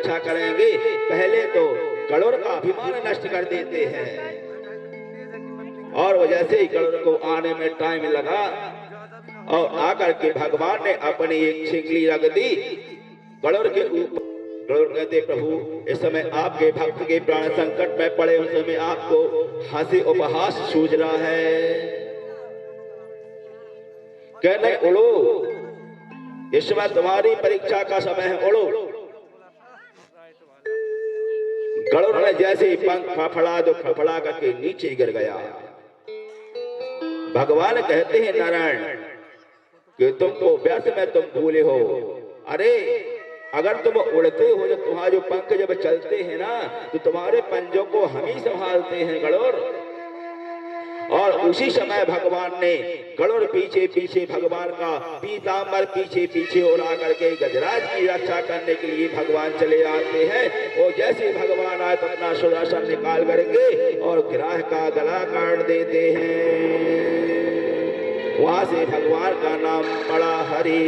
रक्षा करेंगे, पहले तो गरुड़ का अभिमान नष्ट कर देते हैं। और वो जैसे ही गरुड़ को आने में टाइम लगा और आकर के भगवान ने अपनी एक छिंगली रख दी गरुड़ के ऊपर। गरुड़ कहते प्रभु इस समय आपके भक्त के प्राण संकट में पड़े, उस समय आपको हंसी उपहास सूझ रहा है। कहने उड़ो, इस समय तुम्हारी परीक्षा का समय है, उड़ो। गरुड़ ने जैसे ही पंख फड़फड़ा तो फड़फड़ा करके नीचे गिर गया। भगवान कहते हैं नारायण कि तुमको व्यर्थ में तुम भूले हो। अरे अगर तुम उड़ते हो, जब तुम्हारे जो पंख जब चलते हैं ना तो तुम्हारे पंजों को हम ही संभालते हैं गरुड़। और उसी समय भगवान ने गरुड़ पीछे पीछे भगवान का पीतांबर पीछे पीछे उड़ा करके गजराज की रक्षा करने के लिए भगवान चले आते हैं। और जैसे भगवान आए तो अपना सुदर्शन निकाल करके और गिराह का गला काट देते हैं। वहां से भगवान का नाम पड़ा हरि।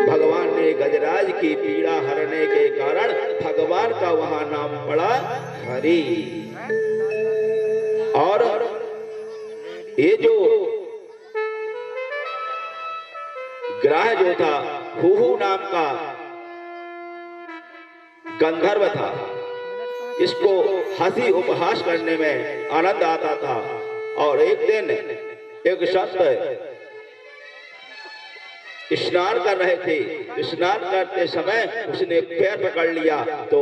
भगवान ने गजराज की पीड़ा हरने के कारण भगवान का वहां नाम पड़ा हरि। और ये जो ग्राह जो था हुहू नाम का गंधर्व था, इसको हंसी उपहास करने में आनंद आता था। और एक दिन एक संत स्नान कर रहे थे, स्नान करते समय उसने पैर पकड़ लिया तो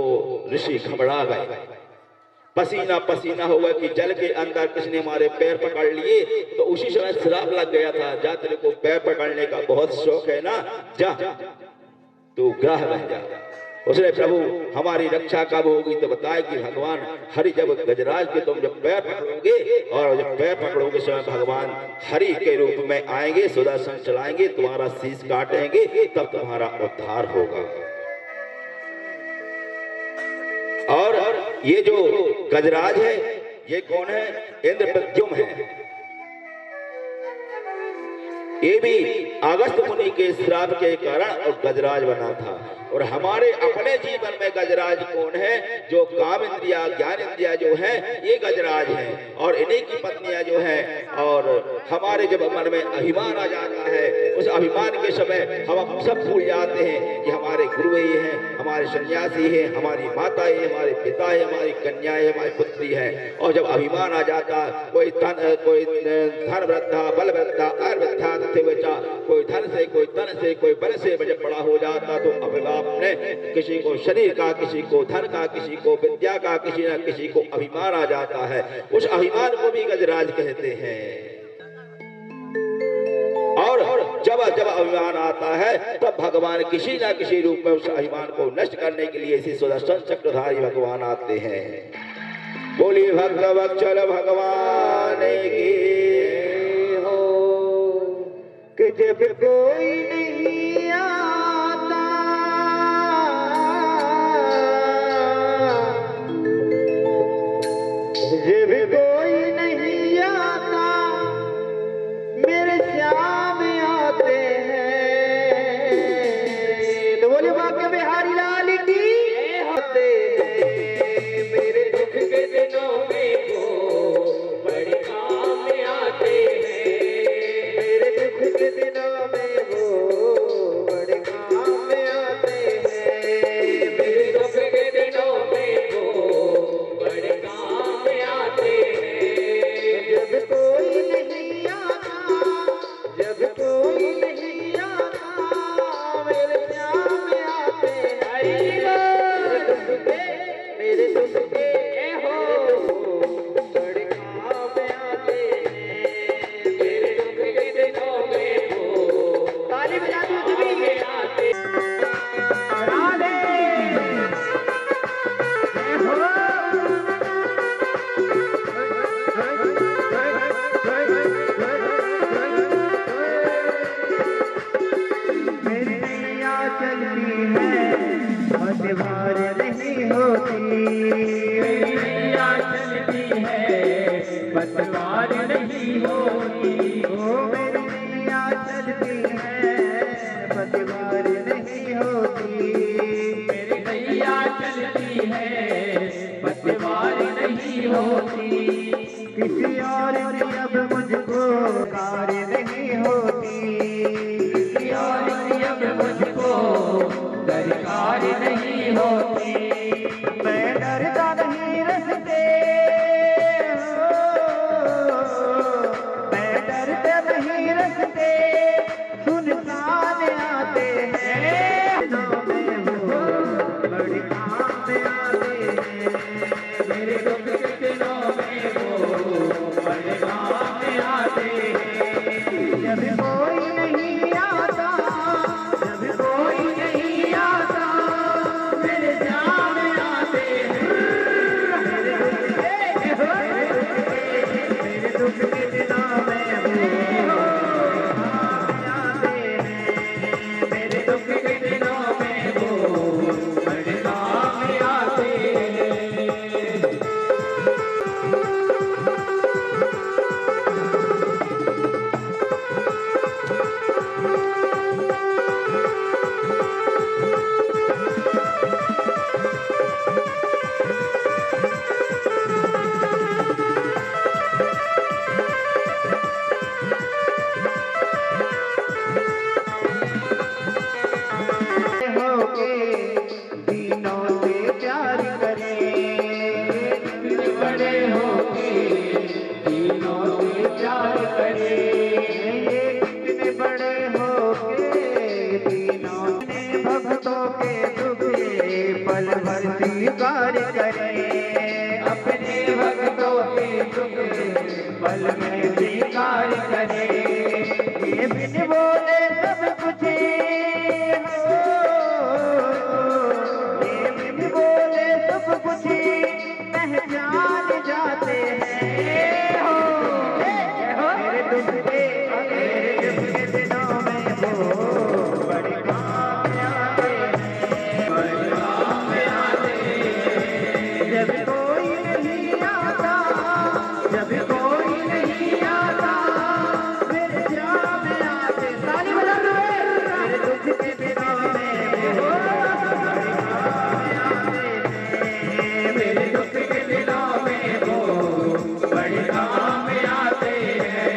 ऋषि घबरा गए, पसीना पसीना हो गया कि जल के अंदर किसने हमारे पैर पकड़ लिए। तो उसी समय श्राप लग गया था, जा तेरे को पैर पकड़ने का बहुत शौक है ना, जा तू ग्रह बन जा। उसने प्रभु हमारी रक्षा कब होगी तो बताया कि भगवान हरि जब गजराज के तुम जब पैर पकड़ोगे और जब पैर पकड़ोगे समय भगवान हरि के रूप में आएंगे, सुदर्शन चलाएंगे, तुम्हारा शीश काटेंगे, तब तुम्हारा उद्धार होगा। और ये जो गजराज है ये कौन है? इंद्रप्रद्युम्न है। ये भी अगस्त मुनि के श्राप के कारण और गजराज बना था। और हमारे अपने जीवन में गजराज कौन है? जो काम इंद्रिया ज्ञान इंद्रिया जो है ये गजराज है। और इन्हीं की पत्नियां जो है। और हमारे जब मन में अभिमान आ जाता है, उस अभिमान के समय हम सब भूल जाते हैं कि हमारे गुरु ये हैं, हमारे सन्यासी हैं, हमारी माता है, हमारे पिता है, हमारी कन्या है, हमारी पुत्री है। और जब अभिमान आ जाता, कोई धन वृद्धा बल वृद्धा अर वृद्धा बचा, कोई धन से कोई तन से कोई बल से जब बड़ा हो जाता तो अपने किसी को शरीर का, किसी को धन का, किसी को विद्या का, किसी न किसी को अभिमान आ जाता है। उस अभिमान को भी गजराज कहते हैं। और जब जब अभिमान आता है तब भगवान किसी न किसी रूप में उस अभिमान को नष्ट करने के लिए इसी सुदर्शन चक्रधारी भगवान आते हैं। बोलिए भक्तवत्सल भगवान की हो कि जब कोई नहीं आता जब कोई नहीं आता मेरे श्याम आते हैं। तो बोले बाके बिहारी लाल की होते हैं। मेरे दुख के दिनों में वो बड़े काम आते हैं। मेरे दुख के दिनों में वो बड़े काम आते हैं। मेरे दुख के दिनों में वो बड़े काम आते हैं। जब कोई नहीं आता, जब कोई नहीं आता मेरे श्याम आते हैं। मेरे दुख के हो बड़े काम आते हैं। मेरे दुख के दिनों में वो ताली बजा दो सभी आते। राधे मेरी नैया चलती है पतवार नहीं होती। मेरी नैया चलती है पतवार नहीं होती। ओ मेरी नैया चलती है पतवार नहीं होती। मेरी होती, किसी और की अब मुझको कार्य नहीं होती, किसी और की अब मुझको दरकार नहीं होती। मैं डरता नहीं रस्ते, मैं डरता नहीं रस्ते, सुनसान आते हैं, बड़ी काम आते हैं, मेरे दुख के दिनों में वो बड़े काम आते हैं। जब कोई नहीं आता, जब कोई नहीं आता, मेरे जान आते हैं, मेरे दुख के दिनों में वो आते हैं, मेरे दुख के दिनों में वो बड़े काम आते हैं। दीनों से प्यार करें, बड़े होके दीनों से प्यार करें, ये कितने बड़े होके दीनों ने भक्तों के दुखे पल भर स्वीकार करें, अपने भक्तों के दुखे पल में स्वीकार करें, ये बिन बोले सब कुछ पहचान जाते हैं, मेरे दुख के दिनों में वो बड़े काम आते हैं, बड़े काम आते हैं। जब कोई नहीं आता, जब कोई नहीं आता, मेरे जाम आते, ताली बजा दो, मेरे दुख के दिनों में वो बड़े काम आते हैं, मेरे दुख के दिनों में वो बड़े काम आते हैं।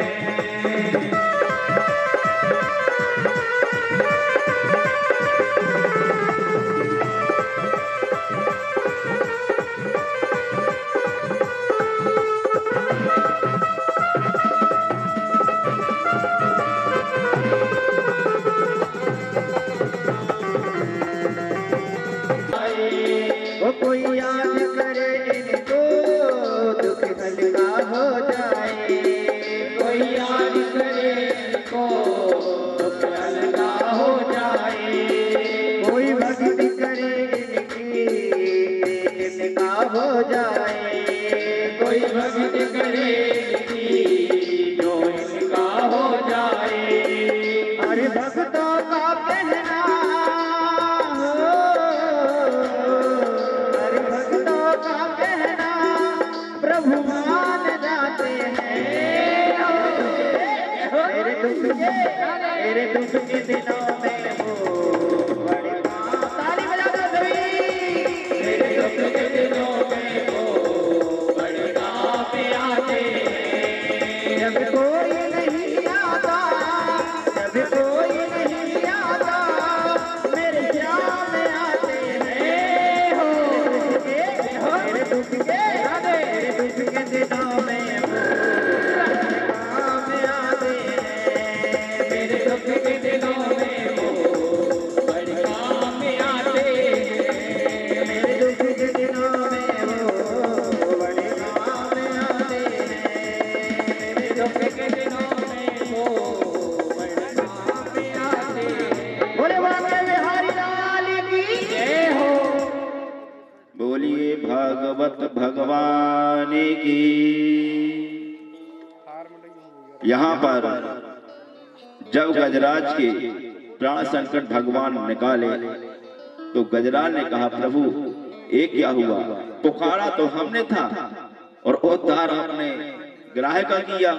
वो कोई याद करे इनको, दुख हल्का हो जाए, कोई याद करे इनको, दुख हल्का हो जाए, कोई भक्ति करे इनकी, इनका हो जाए, कोई भक्ति करे इनकी, जो इनका हो जाए। अरे भक्तों का कहना, प्रभु मान जाते हैं, मेरे दुख के दिनों में वो बड़े काम, ताली बजा दो सभी, मेरे दुख के दिनों में वो बड़े काम आते हैं। जब कोई नहीं आता, जब कोई नहीं आता, मेरे जाम आते हैं, मेरे दुख के दिनों में वो काम आते हैं, मेरे दुख के दिनों में वो बड़े काम आते हैं, मेरे दुख के दिनों में वो बड़े काम आते हैं, मेरे दुख के दिनों में वो बड़े काम आते हैं। बोले बाबा बिहारी लाल की जय हो। बोलिए भागवत भगवान की। यहाँ पर जब गजराज के प्राण संकट भगवान निकाले तो गजराज ने कहा, प्रभु ये क्या हुआ? पुकारा तो हमने था और उद्धार हमने ग्राह्य का किया।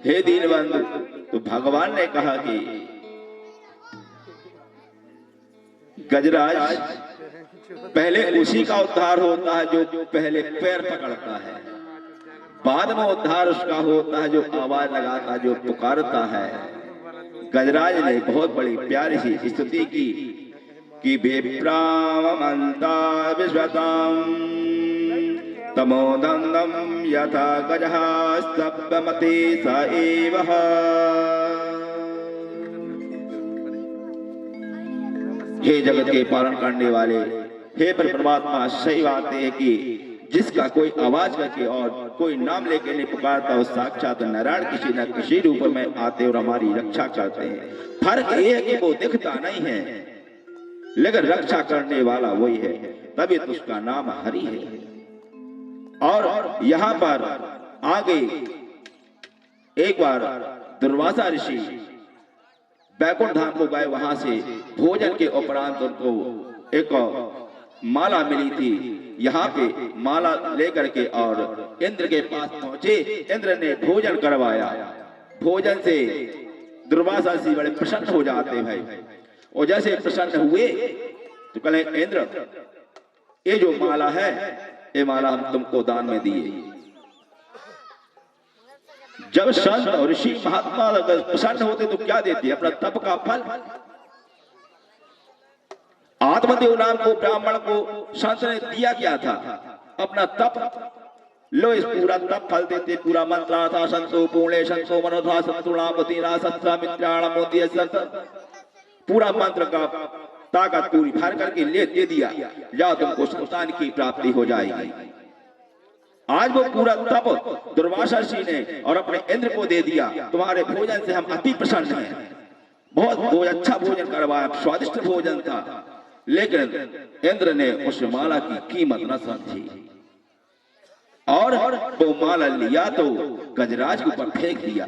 हे दीनबंधु, तो भगवान ने कहा कि गजराज पहले उसी का उद्धार होता है जो पहले पैर पकड़ता है, बाद में उद्धार उसका होता है जो आवाज लगाता, जो पुकारता है। गजराज ने बहुत बड़ी प्यारी सी स्तुति की कि विप्रावमन्ता विश्वतां तमोदन्दं यथा गजः स्तब्धमति स एवः। हे जगत के पालन करने वाले, हे परमात्मा, सही बात है कि जिसका कोई आवाज करके और कोई नाम लेके नहीं पुकारता, वो साक्षात नारायण किसी न किसी रूप में आते और हमारी रक्षा करते हैं। फर्क ये है कि वो दिखता नहीं है, लेकिन रक्षा करने वाला वही है, तभी तो उसका नाम हरि है। और यहाँ पर आगे एक बार दुर्वासा ऋषि बैकुंठ धाम को गए, वहां से भोजन के उपरांत उनको एक माला मिली थी। यहाँ पे माला लेकर के और इंद्र के पास पहुंचे। इंद्र ने भोजन करवाया। भोजन से दुर्वासा जी बड़े प्रसन्न हो जाते भाई, और जैसे प्रसन्न हुए तो कहे इंद्र, ये जो माला है, ये माला हम तुमको दान में दिए। जब संत और ऋषि महात्मा अगर प्रसन्न होते तो क्या देते? अपना तप का फल। आत्मदेव नाम को ब्राह्मण को संत ने दिया क्या था? अपना तप। लो, इस पूरा तप फल देते। पूरा मंत्र था संतो पूर्णे संतो मनोधा संतुणामतीरा सत्मित्राण मोदी संत, पूरा मंत्र का ताकत पूरी भर करके दे दिया, जाओ तुमको संतान की प्राप्ति हो जाएगी। आज वो पूरा तप दुर्वासा ऋषि ने और अपने इंद्र को दे दिया। तुम्हारे भोजन से हम अति प्रसन्न हैं। बहुत अच्छा भोजन करवाया, स्वादिष्ट भोजन था, लेकिन इंद्र ने उस माला की कीमत न समझी और वो माला लिया तो गजराज के ऊपर फेंक दिया।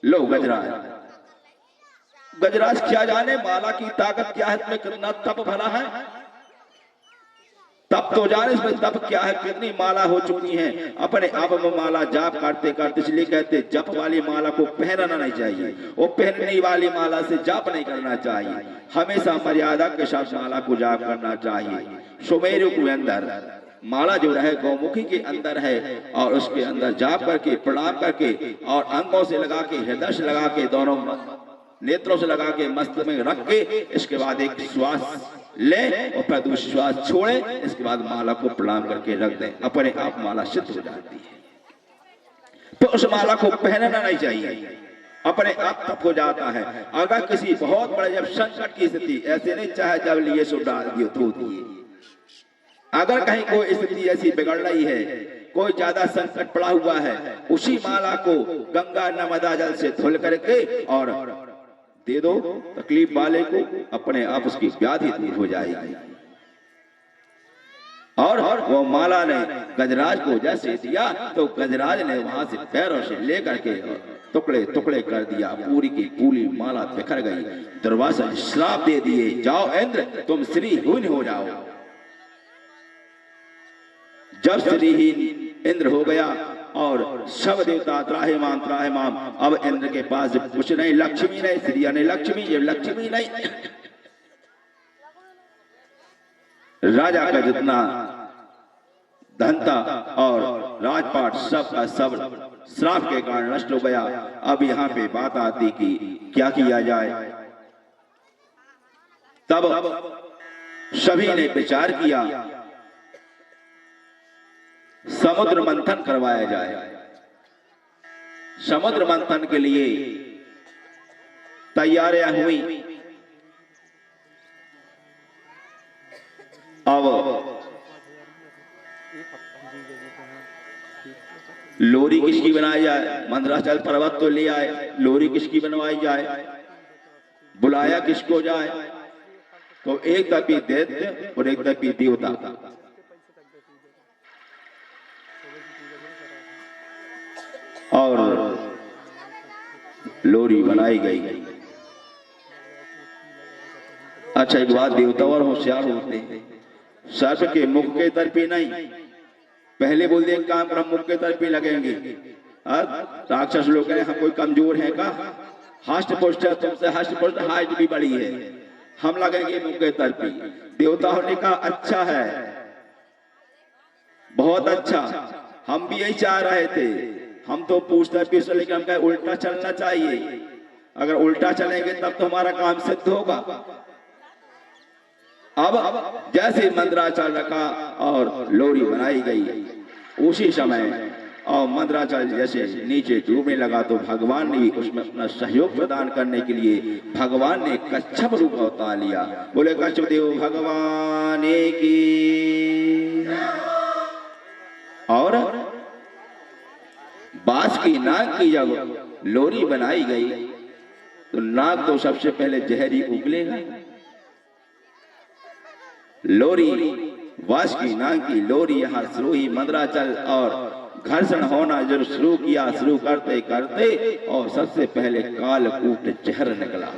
लो गजराज, गजराज क्या जाने माला की ताकत क्या है, इसमें कितना तप भरा है। तप तो जाने इसमें तप क्या है, कितनी माला हो चुकी है। अपने आप में माला जाप करते करते, इसलिए कहते जप वाली माला को पहनना नहीं चाहिए, वो पहनने वाली माला से जाप नहीं करना चाहिए। हमेशा मर्यादा के साथ माला को जाप करना चाहिए। सुमेरु के अंदर माला जो रहे गौमुखी के अंदर है, और उसके अंदर जाप करके प्रणाम करके और अंगों से लगा के, हृदय से लगा के, दोनों नेत्रों से लगा के मस्त में रख के, इसके बाद एक श्वास ले और फिर दूसरी श्वास छोड़े, इसके बाद माला को प्रणाम करके रख दें। अपने आप माला सिद्ध हो जाती है। तो उस माला को पहनना नहीं चाहिए, अपने आप तप हो जाता है। अगर किसी बहुत बड़े जब संकट की स्थिति, ऐसे नहीं चाहे जब लिए सो डाल दिए धो दिए, अगर कहीं कोई स्थिति ऐसी बिगड़ रही है, कोई ज्यादा संकट पड़ा हुआ है, उसी माला को गंगा नर्मदा जल से धुल करके और दे दो तकलीफ वाले को, अपने आप उसकी व्याधि दूर हो जाएगी। और वो माला ने गजराज को जैसे दिया तो गजराज ने वहां से पैरों से लेकर के टुकड़े टुकड़े कर दिया। पूरी की पूरी माला बिखर गई। दुर्वासा ने श्राप दे दिए, जाओ इंद्र तुम श्रीहीन हो जाओ। जब श्रीहीन इंद्र हो गया और सब देवता त्राहिमाम त्राहिमाम, अब इंद्र के पास कुछ नहीं, लक्ष्मी नहीं, श्री नहीं लक्ष्मी, ये लक्ष्मी नहीं। राजा का जितना धन था और राजपाट सब का सब श्राप के कारण नष्ट हो गया। अब यहाँ पे बात आती कि क्या किया जाए। तब सभी ने विचार किया समुद्र मंथन करवाया जाए। समुद्र मंथन के लिए तैयारियां हुई। अब लोरी किसकी बनाई जाए? मंदराचल पर्वत तो ले आए, लोरी किसकी बनवाई जाए? बुलाया किसको जाए? तो एक तपी दैत्य और एक तपी देवता, और लोरी बनाई गई। अच्छा, एक बात, देवता और होशियार होते हैं। सर्प के मुख के तरफ ही नहीं, पहले बोल दिए काम कर, हम मुख के तरफ ही लगेंगे। राक्षस लोग कहें हम कोई कमजोर हैं का? हष्ट पुष्ट है तुमसे, हष्ट पुष्ट हाइट भी बड़ी है, हम लगेंगे मुंह तरफी। देवताओं ने कहा अच्छा है, बहुत अच्छा, हम भी यही चाह रहे थे। हम तो पूछते पूछते, लेकिन हम कहे उल्टा चलना चाहिए। अगर उल्टा चलेंगे तब तो हमारा काम सिद्ध होगा। अब जैसे मंदराचल रखा और लोरी बनाई गई, उसी समय और मंदराचल जैसे नीचे डूबने लगा तो भगवान ने उसमें अपना सहयोग प्रदान करने के लिए भगवान ने कच्छप रूप अवतार लिया। बोले कच्छपदेव भगवान की। और बांस की नाग की जब लोरी बनाई गई तो नाग तो सबसे पहले जहरी उगलेगा। लोरी, बांस की नाग की लोरी यहाँ शुरू ही मंदराचल और घर्षण होना जब शुरू किया, शुरू करते करते और सबसे पहले कालकूट जहर निकला।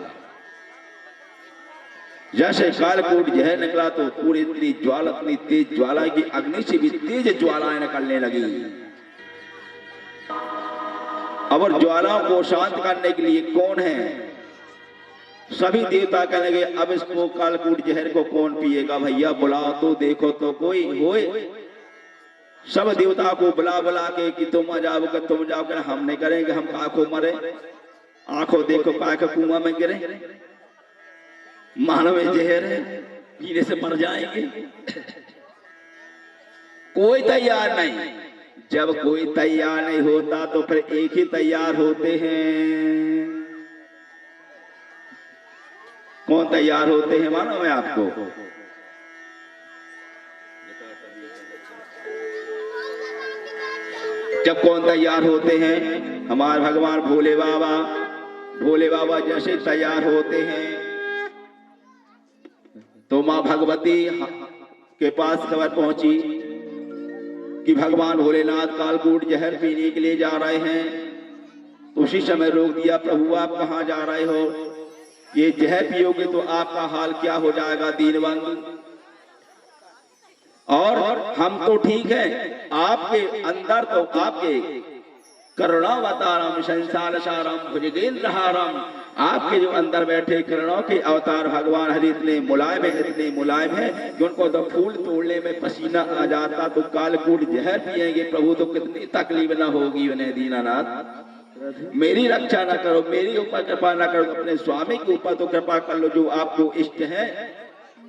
जैसे कालकूट जहर निकला तो पूरी इतनी ज्वाला, इतनी तेज ज्वाला की अग्नि से भी तेज ज्वालाएं निकलने लगी। अब ज्वालाओं को शांत करने के लिए कौन है? सभी देवता कहने लगे अब इसको कालकूट जहर को कौन पिएगा? भैया बुलाओ तो देखो तो कोई होए। सब देवता को बुला बुला के कि तुम जाओ, तुम जाओ। हम नहीं करेंगे, हम आंखों मरे, आंखों देखो काय का कुआं में गिरे, मानव जहर है, पीने से मर जाएंगे। कोई तैयार नहीं। जब कोई तैयार नहीं होता तो फिर एक ही तैयार होते हैं। कौन तैयार होते हैं मानो मैं आपको? जब कौन तैयार होते हैं? हमारे भगवान भोले बाबा। भोले बाबा जैसे तैयार होते हैं तो मां भगवती के पास खबर पहुंची कि भगवान भोलेनाथ कालकूट जहर पीने के लिए जा रहे हैं। उसी समय रोक दिया, प्रभु आप कहां जा रहे हो? ये जहर पियोगे तो आपका हाल क्या हो जाएगा दीनबंधु। और हम तो ठीक है, आपके अंदर तो आपके करुणावतारम संसार सारम भुजगेंद्रहारम, आपके जो अंदर बैठे करुणा के अवतार भगवान हरि इतने मुलायम है कि उनको तो फूल तोड़ने में पसीना आ जाता, तो कालकूट जहर पिएंगे प्रभु तो कितनी तकलीफ ना होगी उन्हें। दीनानाथ मेरी रक्षा ना करो, मेरी ऊपर कृपा ना करो, अपने स्वामी के ऊपर तो कृपा कर लो जो आपको इष्ट है।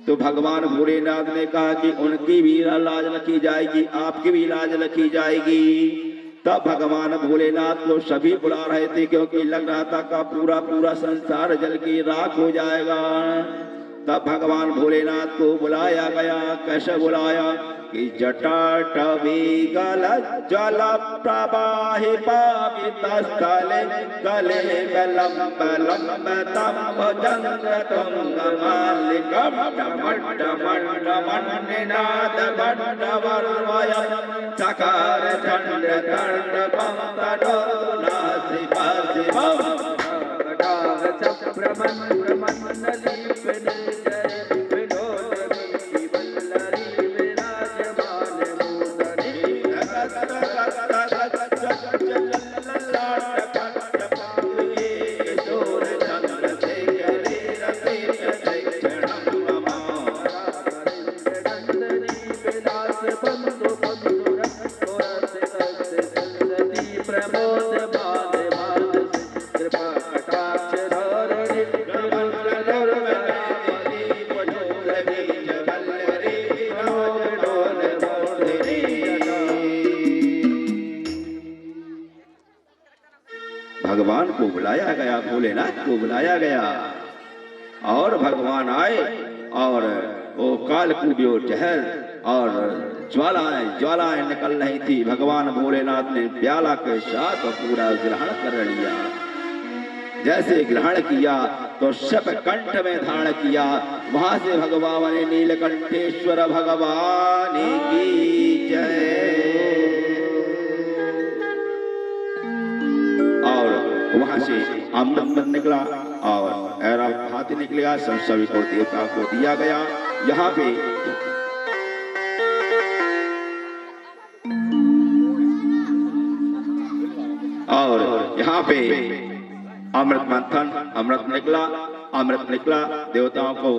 तो भगवान भोलेनाथ ने कहा कि उनकी भी लाज रखी जाएगी, आपकी भी लाज रखी जाएगी। तब भगवान भोलेनाथ को सभी बुला रहे थे क्योंकि लग रहा था का पूरा पूरा संसार जल की राख हो जाएगा। तब भगवान भोलेनाथ को बुलाया गया। कैसे बुलाया कि जटाटवी गल जल प्रवाहि पावित स्थले गले लंब लंब तम भजंग तुंग मालिकम टमट मंड मंडिनाद बंड वर्वय चकार चंड दंड पंतडो नासि पासि भव चक्रमंड मंडली भगवान को बुलाया गया, भोलेनाथ को बुलाया गया और भगवान आए और वो कालकूट जहर और ज्वालाएं निकल रही थी। भगवान भोलेनाथ ने प्याला के साथ पूरा ग्रहण कर लिया। जैसे ग्रहण किया तो शप कंठ में धारण किया। वहां से भगवान ने नीलकंठेश्वर भगवान की जय। वहां से अमृत निकला और ऐरा हाथी निकलेगा, सभी को देवता को दिया गया। यहाँ पे और यहाँ पे अमृत मंथन, अमृत निकला अमृत निकला। देवताओं को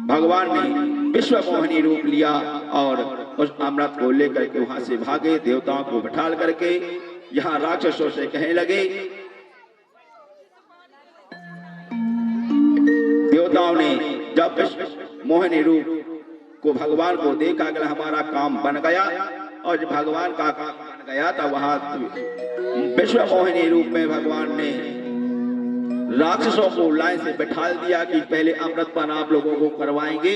भगवान ने विश्व मोहिनी रूप लिया और उस अमृत को लेकर के वहां से भागे। देवताओं को बिठाल करके यहाँ राक्षसों से कहने लगे। देवताओं ने जब विश्व मोहिनी रूप को भगवान को देखा कि हमारा काम बन गया, और जब भगवान का काम बन गया था वहां विश्व मोहिनी रूप में भगवान ने राक्षसों को लाइन से बैठा दिया कि पहले अमृतपान आप लोगों को करवाएंगे।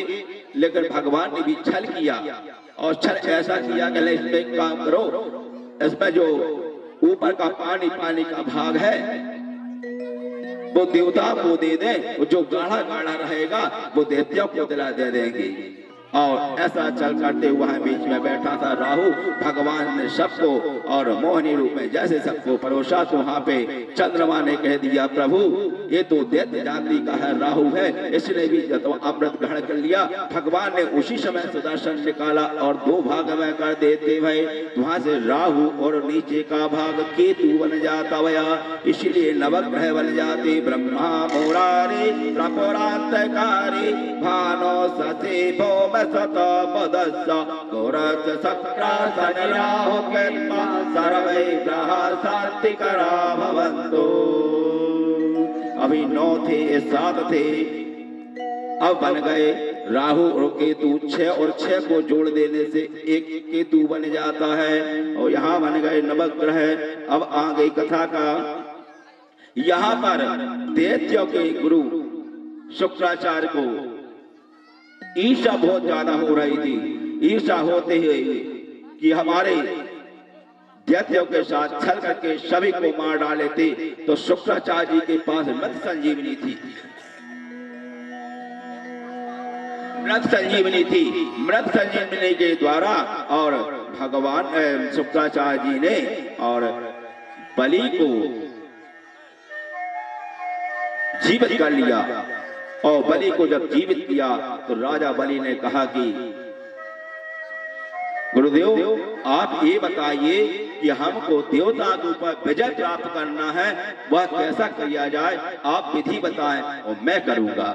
लेकिन भगवान ने भी छल किया, और छल ऐसा किया कि इसमें एक काम करो, इसमें जो ऊपर का पानी का भाग है वो देवता को दे दें, जो गाढ़ा गाढ़ा रहेगा वो देवताओं को दिला दे देंगे। और ऐसा चल करते वहां बीच में बैठा था राहु। भगवान ने सबको और मोहिनी रूप में जैसे सबको परोसा, तो वहां पे चंद्रमा ने कह दिया प्रभु ये तो दैत्य जाति का है, राहु है, इसने भी अमृत ग्रहण कर लिया। भगवान ने उसी समय सुदर्शन निकाला और दो भाग में कर देते भाई, वहां से राहु और नीचे का भाग केतु बन जाता भया। इसलिए नवग्रह बन जाते ब्रह्मा मुरारी प्रपुरांतकारी भानो सचे भौम सत पदस्स गोरच सक्रासन राहु केतु सर्वे ग्रह शांतिकरा भवन्तु। अभी 9 थे 7 थे, अब बन गए राहु और केतु। 6 और 6 को जोड़ देने से एक केतु बन जाता है, और यहाँ बन गए नवग्रह। अब आ गई कथा का, यहाँ पर दैत्यों के गुरु शुक्राचार्य को ईर्ष्या बहुत ज्यादा हो रही थी। ईर्ष्या होते हुए कि हमारे दैत्यों के साथ छल करके सभी को मार डाले थे, तो शुक्राचार्य जी के पास मृत संजीवनी थी। मृत संजीवनी थी। मृत संजीवनी के द्वारा और भगवान शुक्राचार्य जी ने और बलि को जीवित कर लिया। और बलि को जब जीवित किया तो राजा बलि ने कहा कि गुरुदेव आप ये बताइए कि हमको देवता के ऊपर विजय प्राप्त करना है, वह कैसा किया जाए, आप विधि बताएं और मैं करूंगा।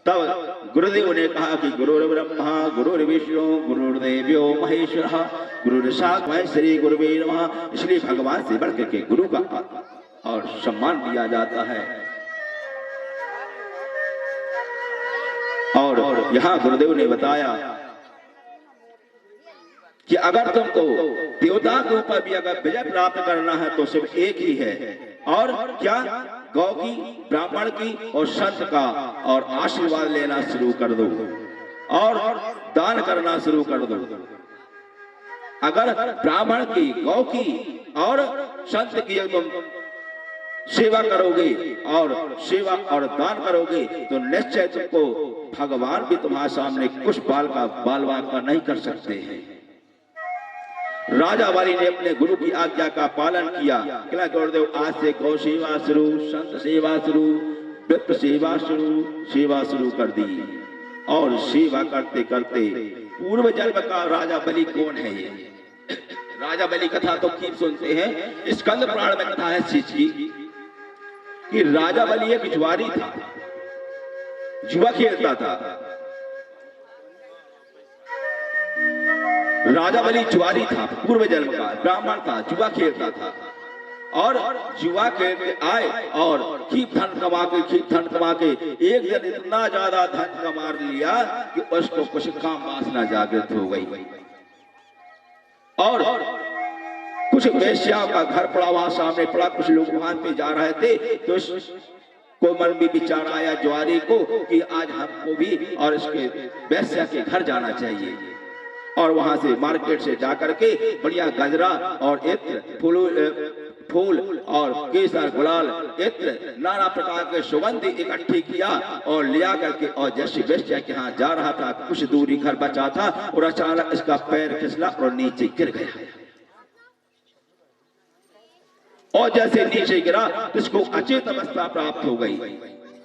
तब गुरुदेव ने कहा कि गुरुर् ब्रह्मा गुरुर्विष्णु गुरुर्देव्यो महेश्वरः गुरुर्साक्षात् श्री गुरुवे नमः। इसलिए भगवान से बढ़ के गुरु का और सम्मान दिया जाता है। और यहाँ गुरुदेव ने बताया कि अगर तुमको देवता के ऊपर भी अगर विजय प्राप्त करना है तो सिर्फ एक ही है, और क्या गौ की, ब्राह्मण की और संत का और आशीर्वाद लेना शुरू कर दो और दान करना शुरू कर दो। अगर ब्राह्मण की, गौ की और संत की तुम सेवा करोगे और सेवा और दान करोगे तो निश्चय तुमको भगवान भी तुम्हारे सामने कुछ बाल का नहीं कर सकते हैं। राजा वाली ने अपने गुरु की आज्ञा का पालन किया। गुरुदेव आज से गौ सेवा शुरू, संत सेवा शुरू, विप्र सेवा शुरू कर दी। और सेवा करते करते पूर्व जन्म का राजा बलि कौन है ये राजा बलि कथा तो खूब सुनते हैं। स्कंद पुराण में कथा है इस चीज की कि राजा बलि एक जुआरी था, जुआ खेलता था। राजा बलि जुआरी था, पूर्व जन्म का ब्राह्मण था, जुआ खेलता था। और जुआ खेलते आए और खूब धन कमा के एक दिन इतना ज्यादा धन कमा लिया कि उसको कुछ काम वासना जागृत हो गई। और कुछ वेश्याओं का घर पड़ा, वहां सामने पड़ा, कुछ लोग वहां पे जा रहे थे, तो को मन में विचार आया जुआरी को कि आज हमको भी और इसके वेश्या के घर जाना चाहिए। और वहां से मार्केट से जाकर के बढ़िया गजरा और इत्र, फूल और केसर, गुलाल, इत्र, नाना प्रकार के सुगंधी इकट्ठी किया और लिया करके, और जैसे वेश्या के यहाँ जा रहा था, कुछ दूरी घर बचा था और अचानक इसका पैर फिसला और नीचे गिर गया। और जैसे नीचे गिरा तो इसको अचेत अवस्था प्राप्त हो गई,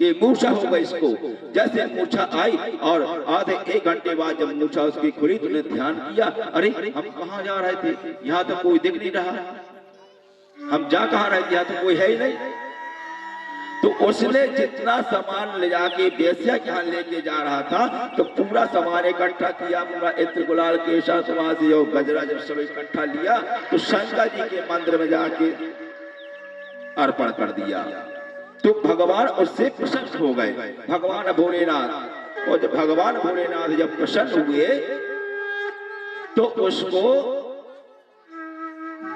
ये मूर्छा हो गई इसको। जैसे मूर्छा आई और आधे 1 घंटे बाद जब मूर्छा उसकी खुली तो ने ध्यान किया, अरे हम कहाँ जा रहे थे, यहाँ तो कोई दिख नहीं रहा, हम जा कहाँ रहे थे, यहाँ तो कोई है ही नहीं। तो उसने जितना सामान ले जाके वेश्या के यहाँ लेके जा रहा था तो पूरा सामान इकट्ठा किया, पूरा इत्र गुलाल केशा सुवासी और गजरा जब सब इकट्ठा लिया तो शंकर जी के मंदिर में जाके अर्पण कर दिया। तो भगवान उससे प्रसन्न हो गए, भगवान भोलेनाथ। और जब भगवान भोलेनाथ जब प्रसन्न हुए तो उसको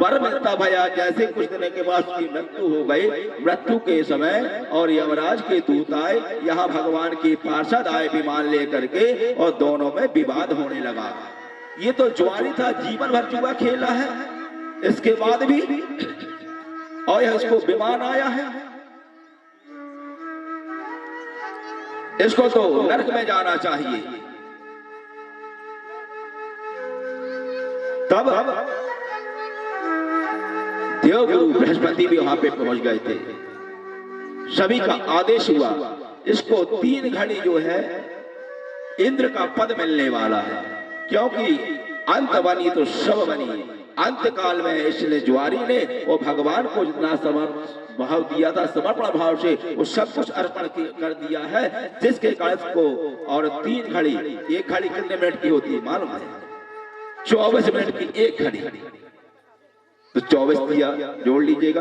वर मिलता भया। जैसे कुछ दिन के बाद उसकी मृत्यु हो गई, मृत्यु के समय और यमराज के दूत आए, यहाँ भगवान के पार्षद आए विमान लेकर के, और दोनों में विवाद होने लगा। ये तो जुआरी था, जीवन भर जुआ खेला है, इसके बाद भी और इसको विमान आया है, इसको तो नरक में जाना चाहिए। तब देवगुरु बृहस्पति भी वहां पे पहुंच गए थे। सभी का आदेश हुआ, इसको 3 घड़ी जो है इंद्र का पद मिलने वाला है, क्योंकि अंत बनी तो सब बनी। अंत काल में इसने जुआरी ने वो भगवान को जितना समर्पण भाव दिया था, समर्पण भाव से वो सब कुछ अर्पण कर दिया है, जिसके कारण को। और 3 घड़ी, एक घड़ी कितने मिनट की होती है मालूम है? 24 मिनट की एक घड़ी, तो 24 दिया, जोड़ लीजिएगा।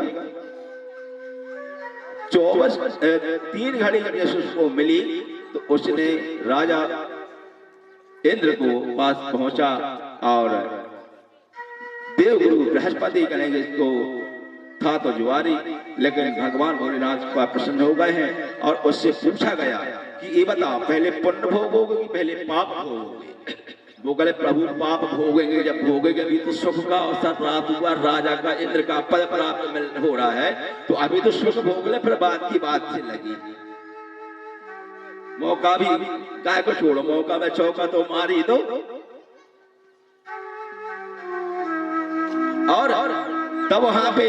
3 घड़ी जब यीशु को मिली तो उसने राजा इंद्र को पास पहुंचा और देवगुरु बृहस्पति कहेंगे इसको था तो जुआरी, लेकिन भगवान भोलेनाथ का प्रसन्न हो गए हैं। और उससे पूछा गया कि ये बताओ पहले पुण्य भोगोगे कि पहले पाप भोगोगे? वो कहे प्रभु पाप भोगेंगे, जब भोगेंगे अभी तो सुख का अवसर प्राप्त हुआ, राजा का इंद्र का पद प्राप्त हो रहा है, तो अभी तो सुख भोग ले, फिर बात की बात से लगी। मौका भी काय को छोड़ो, मौका में चौका तो मार ही दो। और तब वहां पे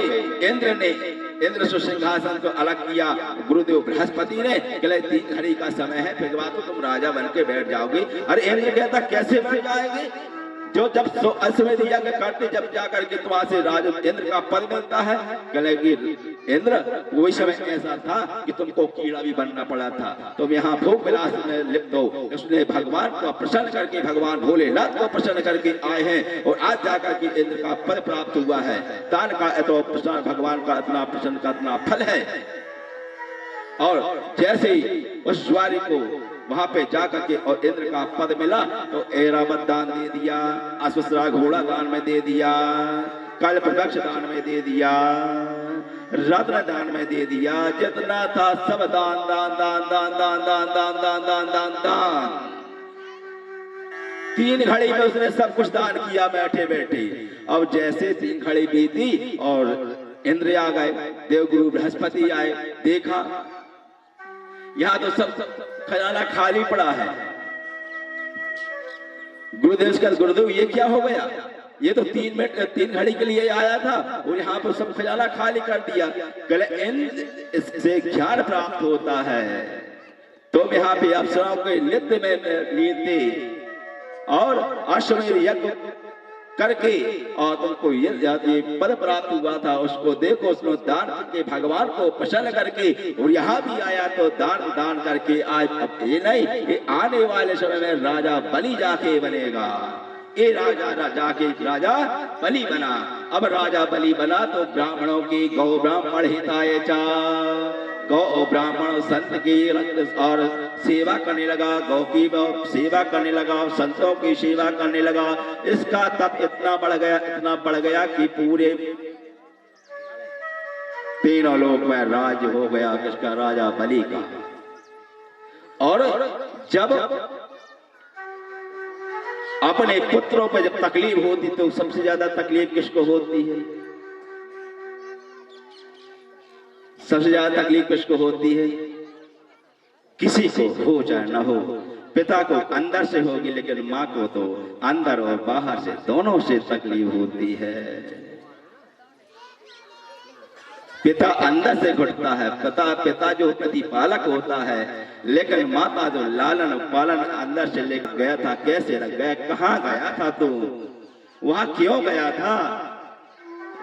इंद्र से सिंहासन को अलग किया गुरुदेव बृहस्पति ने, कहले 3 घड़ी का समय है, फिर बाद तो तुम राजा बन के बैठ जाओगे। अरे इंद्र कहता कैसे बन जाएंगे, जो जब अश्वमेध यज्ञ करते जब जाकर के तुम्हां से राजा इंद्र का पद मिलता है। कहले कि इंद्र वही समय ऐसा था कि तुमको कीड़ा भी बनना पड़ा था, तुम यहाँ भोग विलास में लिप्त हो। उसने भगवान को प्रसन्न करके, भगवान भोलेनाथ को प्रसन्न करके आए हैं, और आज जाकर के इंद्र का पद प्राप्त हुआ है। दान का तो प्रसन्न, भगवान का इतना प्रसन्न का इतना फल है। और जैसे ही उस ज्वारी को वहां पे जाकर के और इंद्र का पद मिला तो ऐरावत दान दे दिया, अश्वसरा घोड़ा दान में दे दिया, कल्प वृक्ष दान में दे दिया, रत्न दान में दे दिया, जितना था सब दान दान दान दान दान दान दान दान दान दान दान। 3 घड़ी में उसने सब कुछ दान किया बैठे बैठे। अब जैसे 3 घड़ी बीती और इंद्र आ गए, देवगुरु बृहस्पति आए, देखा यहाँ तो सब खजाना खाली पड़ा है। गुरुदेव ये क्या हो गया, ये तो 3 घड़ी के लिए आया था और यहाँ पर सब खजाना खाली कर दिया। इससे ज्ञान प्राप्त होता है, तो यहाँ पे अप्सराओं के नृत्य में नीति और अश्वमेध यज्ञ करके और तुमको ये पद प्राप्त हुआ था, उसको देखो, उसने दान करके भगवान को प्रसन्न करके और यहाँ भी आया तो दान करके आज। अब ये नहीं, ये आने वाले समय में राजा बलि जाके बनेगा। ये राजा बलि बना। अब राजा बलि बना तो ब्राह्मणों की गौ ब्राह्मण हिताय चा, गौ ब्राह्मण संत की और सेवा करने लगा, गौ की सेवा करने लगा, संतों की सेवा करने लगा। इसका तप इतना बढ़ गया कि पूरे 3 लोक में राज हो गया किसका, राजा बलि का। और जब अपने पुत्रों पर जब तकलीफ होती तो सबसे ज्यादा तकलीफ किसको होती है? सबसे ज्यादा तकलीफ किसको होती है? किसी को हो चाहे ना हो। पिता को अंदर से होगी, लेकिन माँ को तो अंदर और बाहर से दोनों से तकलीफ होती है। पिता अंदर से घुटता है, पिता जो प्रतिपालक होता है, लेकिन माता जो लालन पालन अंदर से लेकर गया था। कैसे लग गया, कहाँ गया था तू, वहां क्यों गया था?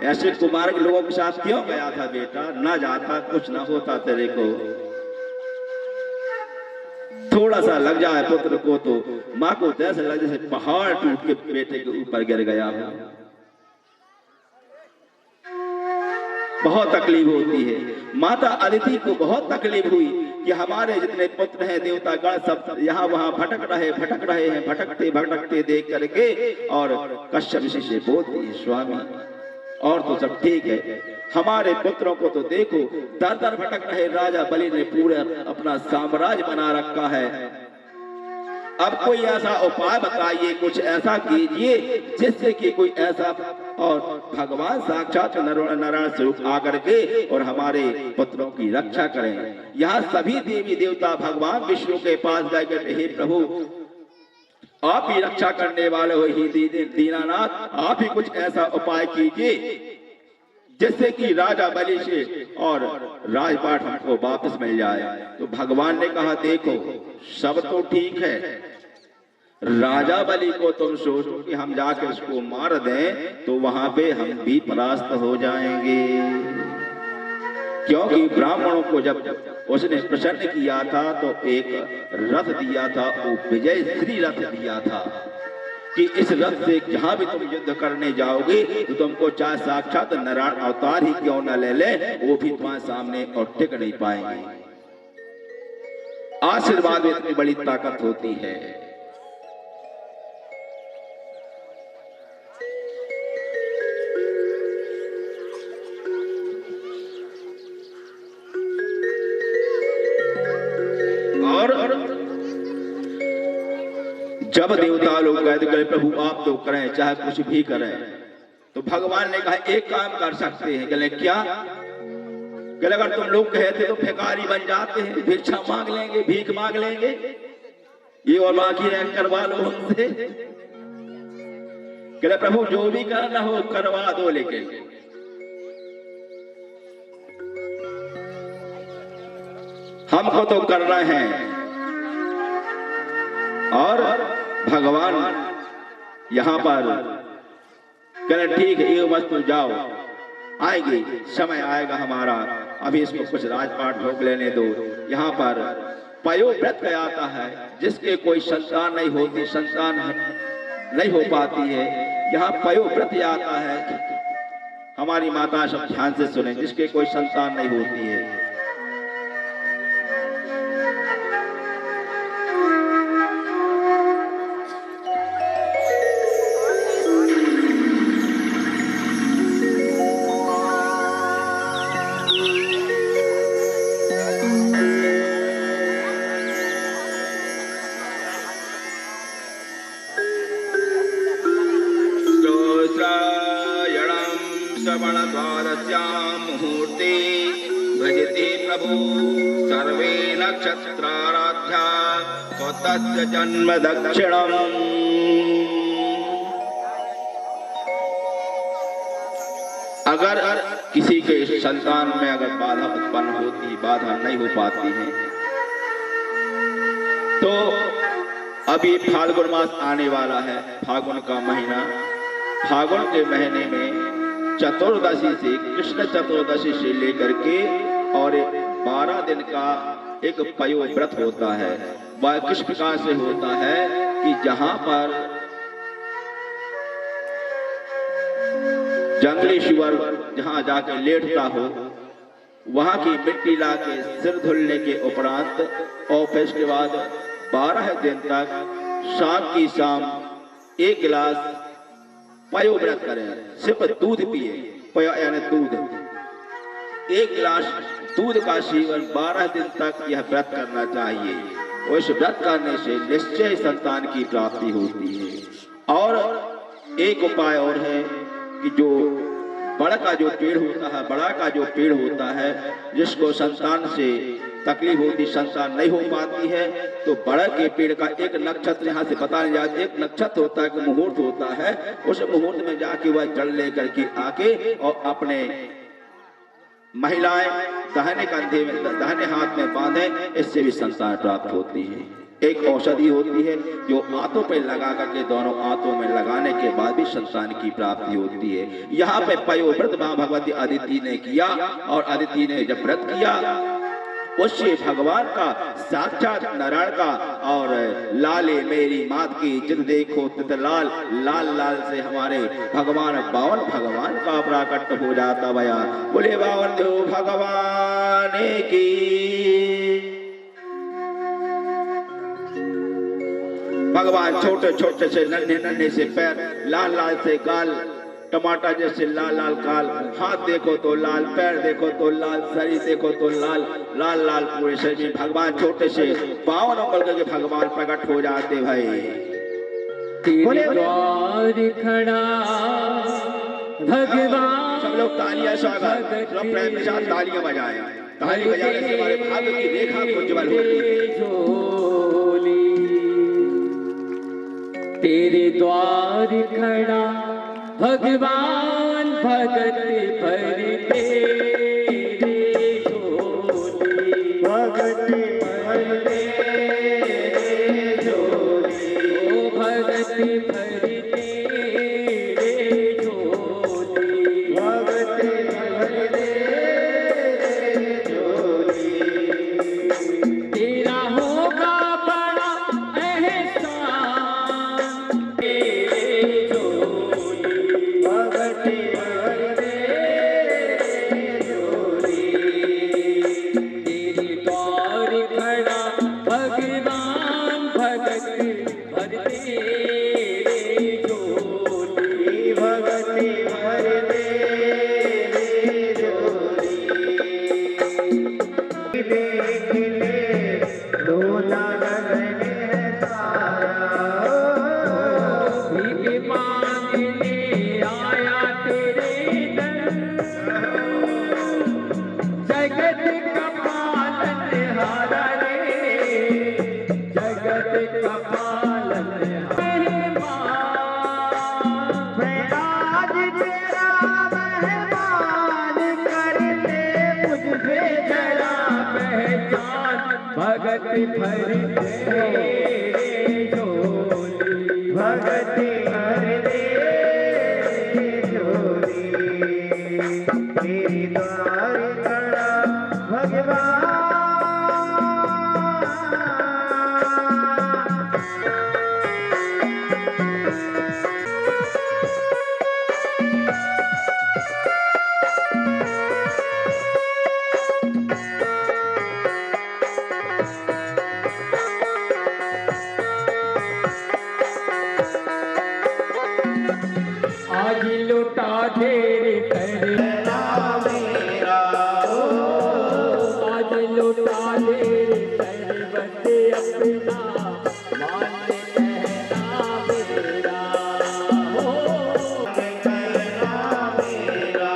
ऐसे कुमार के लोगों के साथ क्यों गया था बेटा? ना जाता कुछ ना होता तेरे को। थोड़ा सा लग जाए पुत्र को तो माँ को ऐसा लग जैसे पहाड़ टूट के बेटे के ऊपर गिर गया हो। बहुत तकलीफ होती है। माता अदिति को बहुत तकलीफ हुई कि हमारे जितने पुत्र हैं देवता गण सब यहाँ वहाँ भटक रहे हैं, भटकते भटकते देख करके। और कश्यप ऋषि से बोलती है, स्वामी और तो सब ठीक है, हमारे पुत्रों को तो देखो दर दर भटक रहे। राजा बलि ने पूरा अपना साम्राज्य बना रखा है। अब कोई ऐसा उपाय बताइए, कुछ ऐसा कीजिए जिससे कि कोई ऐसा और भगवान साक्षात नारायण स्वरूप आकर के और हमारे पुत्रों की रक्षा करें। यहाँ सभी देवी देवता भगवान विष्णु के पास गए, हे प्रभु आप ही रक्षा करने वाले हो, ही दीनानाथ, आप ही कुछ ऐसा उपाय कीजिए जिससे कि राजा बलि से और राजपाट हमको वापस मिल जाए। तो भगवान ने कहा, देखो सब तो ठीक है, राजा बलि को तुम सोचो कि हम जाकर उसको मार दें तो वहां पे हम भी परास्त हो जाएंगे, क्योंकि ब्राह्मणों को जब उसने प्रसन्न किया था तो एक रथ दिया था, वो विजय श्री रथ दिया था कि इस रथ से जहां भी तुम युद्ध करने जाओगे तो तुमको चाहे साक्षात नारायण अवतार ही क्यों न ले ले, वो भी तुम्हारे सामने और टिक नहीं पाएंगे। आशीर्वाद में इतनी बड़ी ताकत होती है। जब देवता लोग गए प्रभु आप तो करें चाहे कुछ भी करें, तो भगवान ने कहा एक काम कर सकते हैं। कहले क्या? कहले अगर तुम लोग कहते तो भिखारी बन जाते हैं, भिक्षा मांग लेंगे, भीख मांग लेंगे, ये और बाकी रैंक करवा लो उनसे। कहले प्रभु जो भी करना हो करवा दो, लेकिन हमको तो करना है। और भगवान यहाँ पर कहने ठीक है, ये वस्तु जाओ, आएगी समय आएगा हमारा, अभी इसको कुछ राजपाट भोग लेने दो। यहाँ पर पयोव्रत कहलाता है, जिसके कोई संतान नहीं होती, संतान नहीं हो पाती है, यहाँ पयोव्रत आता है। हमारी माता सब ध्यान से सुने, जिसके कोई संतान नहीं होती है, मुहूर्ते भजते प्रभु सर्वे नक्षत्राराध्या स्वतस्य जन्म दक्षिणम। अगर किसी के संतान में अगर बाधा उत्पन्न होती, बाधा नहीं हो पाती है, तो अभी फाल्गुन मास आने वाला है, फागुन का महीना, फागुन के महीने में चतुर्दशी से, कृष्ण चतुर्दशी से लेकर के और 12 दिन का एक पयोव्रत होता है। वह किस प्रकार से होता है कि जहां पर जंगली सुअर जहां जाके लेटता हो, वहां की मिट्टी लाके सिर धुलने के उपरांत और फिर उसके बाद 12 दिन तक शाम की शाम 1 गिलास पयोव्रत करें, सिर्फ दूध पिए, पयो यानी दूध, 1 गिलास दूध का सेवन 12 दिन तक यह व्रत करना चाहिए। उस व्रत करने से निश्चय संतान की प्राप्ति होती है। और एक उपाय और है कि जो बड़ा का जो पेड़ होता है, जिसको संतान से तकलीफ होती, संतान नहीं हो पाती है, तो बड़ा के पेड़ का एक नक्षत्र यहाँ से पता नहीं जाता, एक नक्षत्र होता है, एक मुहूर्त होता है, उस मुहूर्त में जाके वह जल लेकर के आके और अपने महिलाएं दाहिने कंधे में, दाहिने हाथ में बांधे, इससे भी संतान प्राप्त होती है। एक औषधि होती है जो आंतों पे लगा करके दोनों आंतों में लगाने के बाद भी संतान की प्राप्ति होती है। यहाँ पे पयोव्रत मां भगवती अदिति ने किया और अदिति ने जब व्रत किया उससे भगवान का साक्षात नारायण का और लाले मेरी मात की जिद देखो तित लाल लाल लाल से हमारे भगवान बावन भगवान का प्राकट हो जाता भया। बोले बावन देव भगवान की। भगवान छोटे छोटे से नन्हे नन्हे से पैर, लाल लाल से गाल, टमाटर जैसे लाल लाल गाल, हाथ देखो तो लाल, पैर देखो तो लाल, शरीर देखो तो लाल लाल लाल पूरे शरीर। भगवान छोटे से 52 अंगुल के भगवान प्रकट हो जाते भाई। तेरे द्वार खड़ा भगवान। सब लोग तालियां स्वागत, सब प्रेम के साथ तालियां बजाएं। ताली बजाने से हमारे भाग्य की रेखा उज्जवल होती है। तेरे द्वार खड़ा भगवान भगत भर तेरे झोली, भगत भर तेरे झोली, ओ भगत भर तेरे झोली, भगत भर तेरे झोली। तेरा होगा बड़ा एहसान तेरे झोली, भगत भर तेरे झोली। तेरे द्वार खड़ा भगवान भगत भर तेरे झोली, भगत भर तेरे झोली। देख ले रोना गगन है सारा, भीख मांगने आया तेरे दर, जगत का पालनहारा रे, जगत का पालनहारा। मैं आज तेरा मेहमान कर ले मुझे जरा पहचान, भगत भर तेरे झोली, भगत भर तेरे झोली। तेरे द्वार खड़ा भगवान। आज लुटा तेरे पहला मेरा, आज लुटा तेरे पहले बसे अपना मान कहना मेरा, कहना मेरा।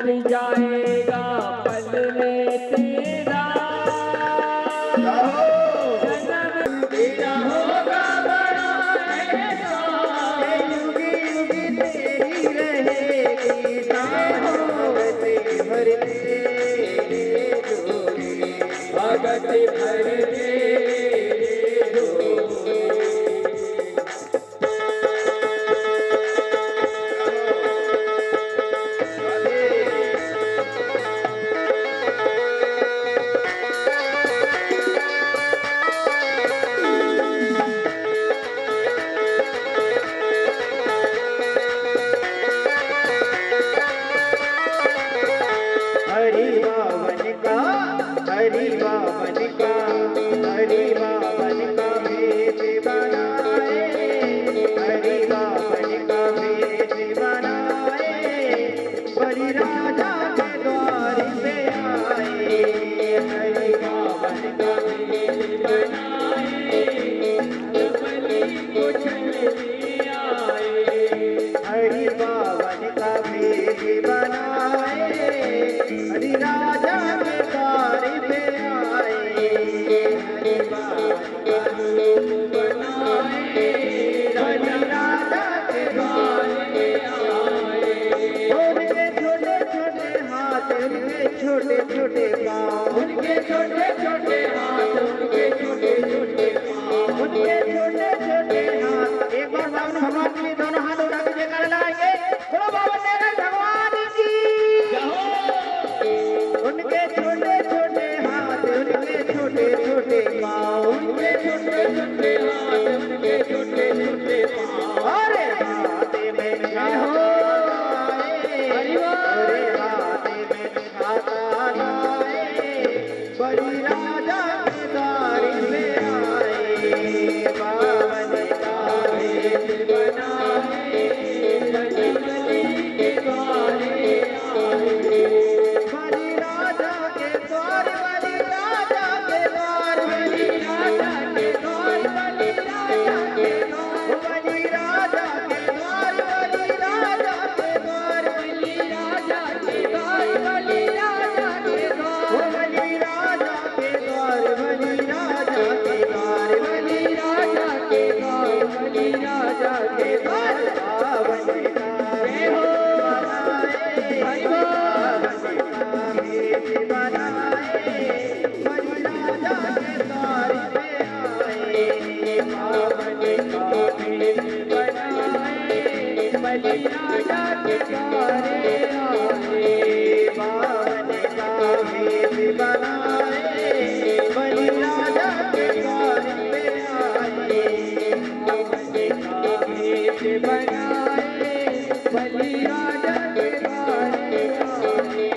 मिट जाएगा पल में तेरा जन्म, तेरा होगा बड़ा एहसान, युगी युगी तेरी रहेगी शान, भगत भर तेरे झोली, भगत भर तेरे झोली। हरि बावन का, हरि बावन का, हरि बावन का भेद बनाए, हरि बावन का भेद बनाए, बलि राजा के द्वार पे आए, हरि बावन का भेद बनाए, बलि को छलने आए, हरि बावन का भेद बनाए, हरि राजा के द्वार पे आए, हरि बावन का रूप बनाए, हरि राजा के द्वार पे आए। उनके छोटे छोटे हाथ, उनके छोटे छोटे पाँव, उनके छोटे छोटे हाथ, उनके भगवान जी दोनों हाथ उठा के जयकारा लगाएंगे। बोलो बाबा नारायण भगवान की। उनके छोटे छोटे हाथ, उनके छोटे छोटे पाँव, उनके छोटे छोटे हाथ, उनके छोटे छोटे पाँव। अरे हाथे में खाता लाए, अरे हाथे में खाता लाए, बड़ी राजा के द्वार पे आए, बावन का भेष बनाए, बड़ी बलि के द्वारे आए। बलि राजा के द्वार, बलि राजा के द्वार, बलि राजा के द्वार, बलि राजा के द्वार, बलि राजा के द्वार, बलि राजा के द्वार, बलि राजा के द्वार, बलि राजा के द्वार, बलि राजा के द्वार, बलि राजा के द्वार, बलि राजा के द्वार, बलि राजा के द्वार। बावन का जय हो भाई हो, बावन का भेष बनाए, बलि राजा के द्वार पे आए, बावन का भेष बनाए, बलि राजा के द्वारे आए, बावन का भेष बनाए, बलि राजा के द्वार पे आए, बावन का भेष बनाए, बलि राजा के द्वारे आए,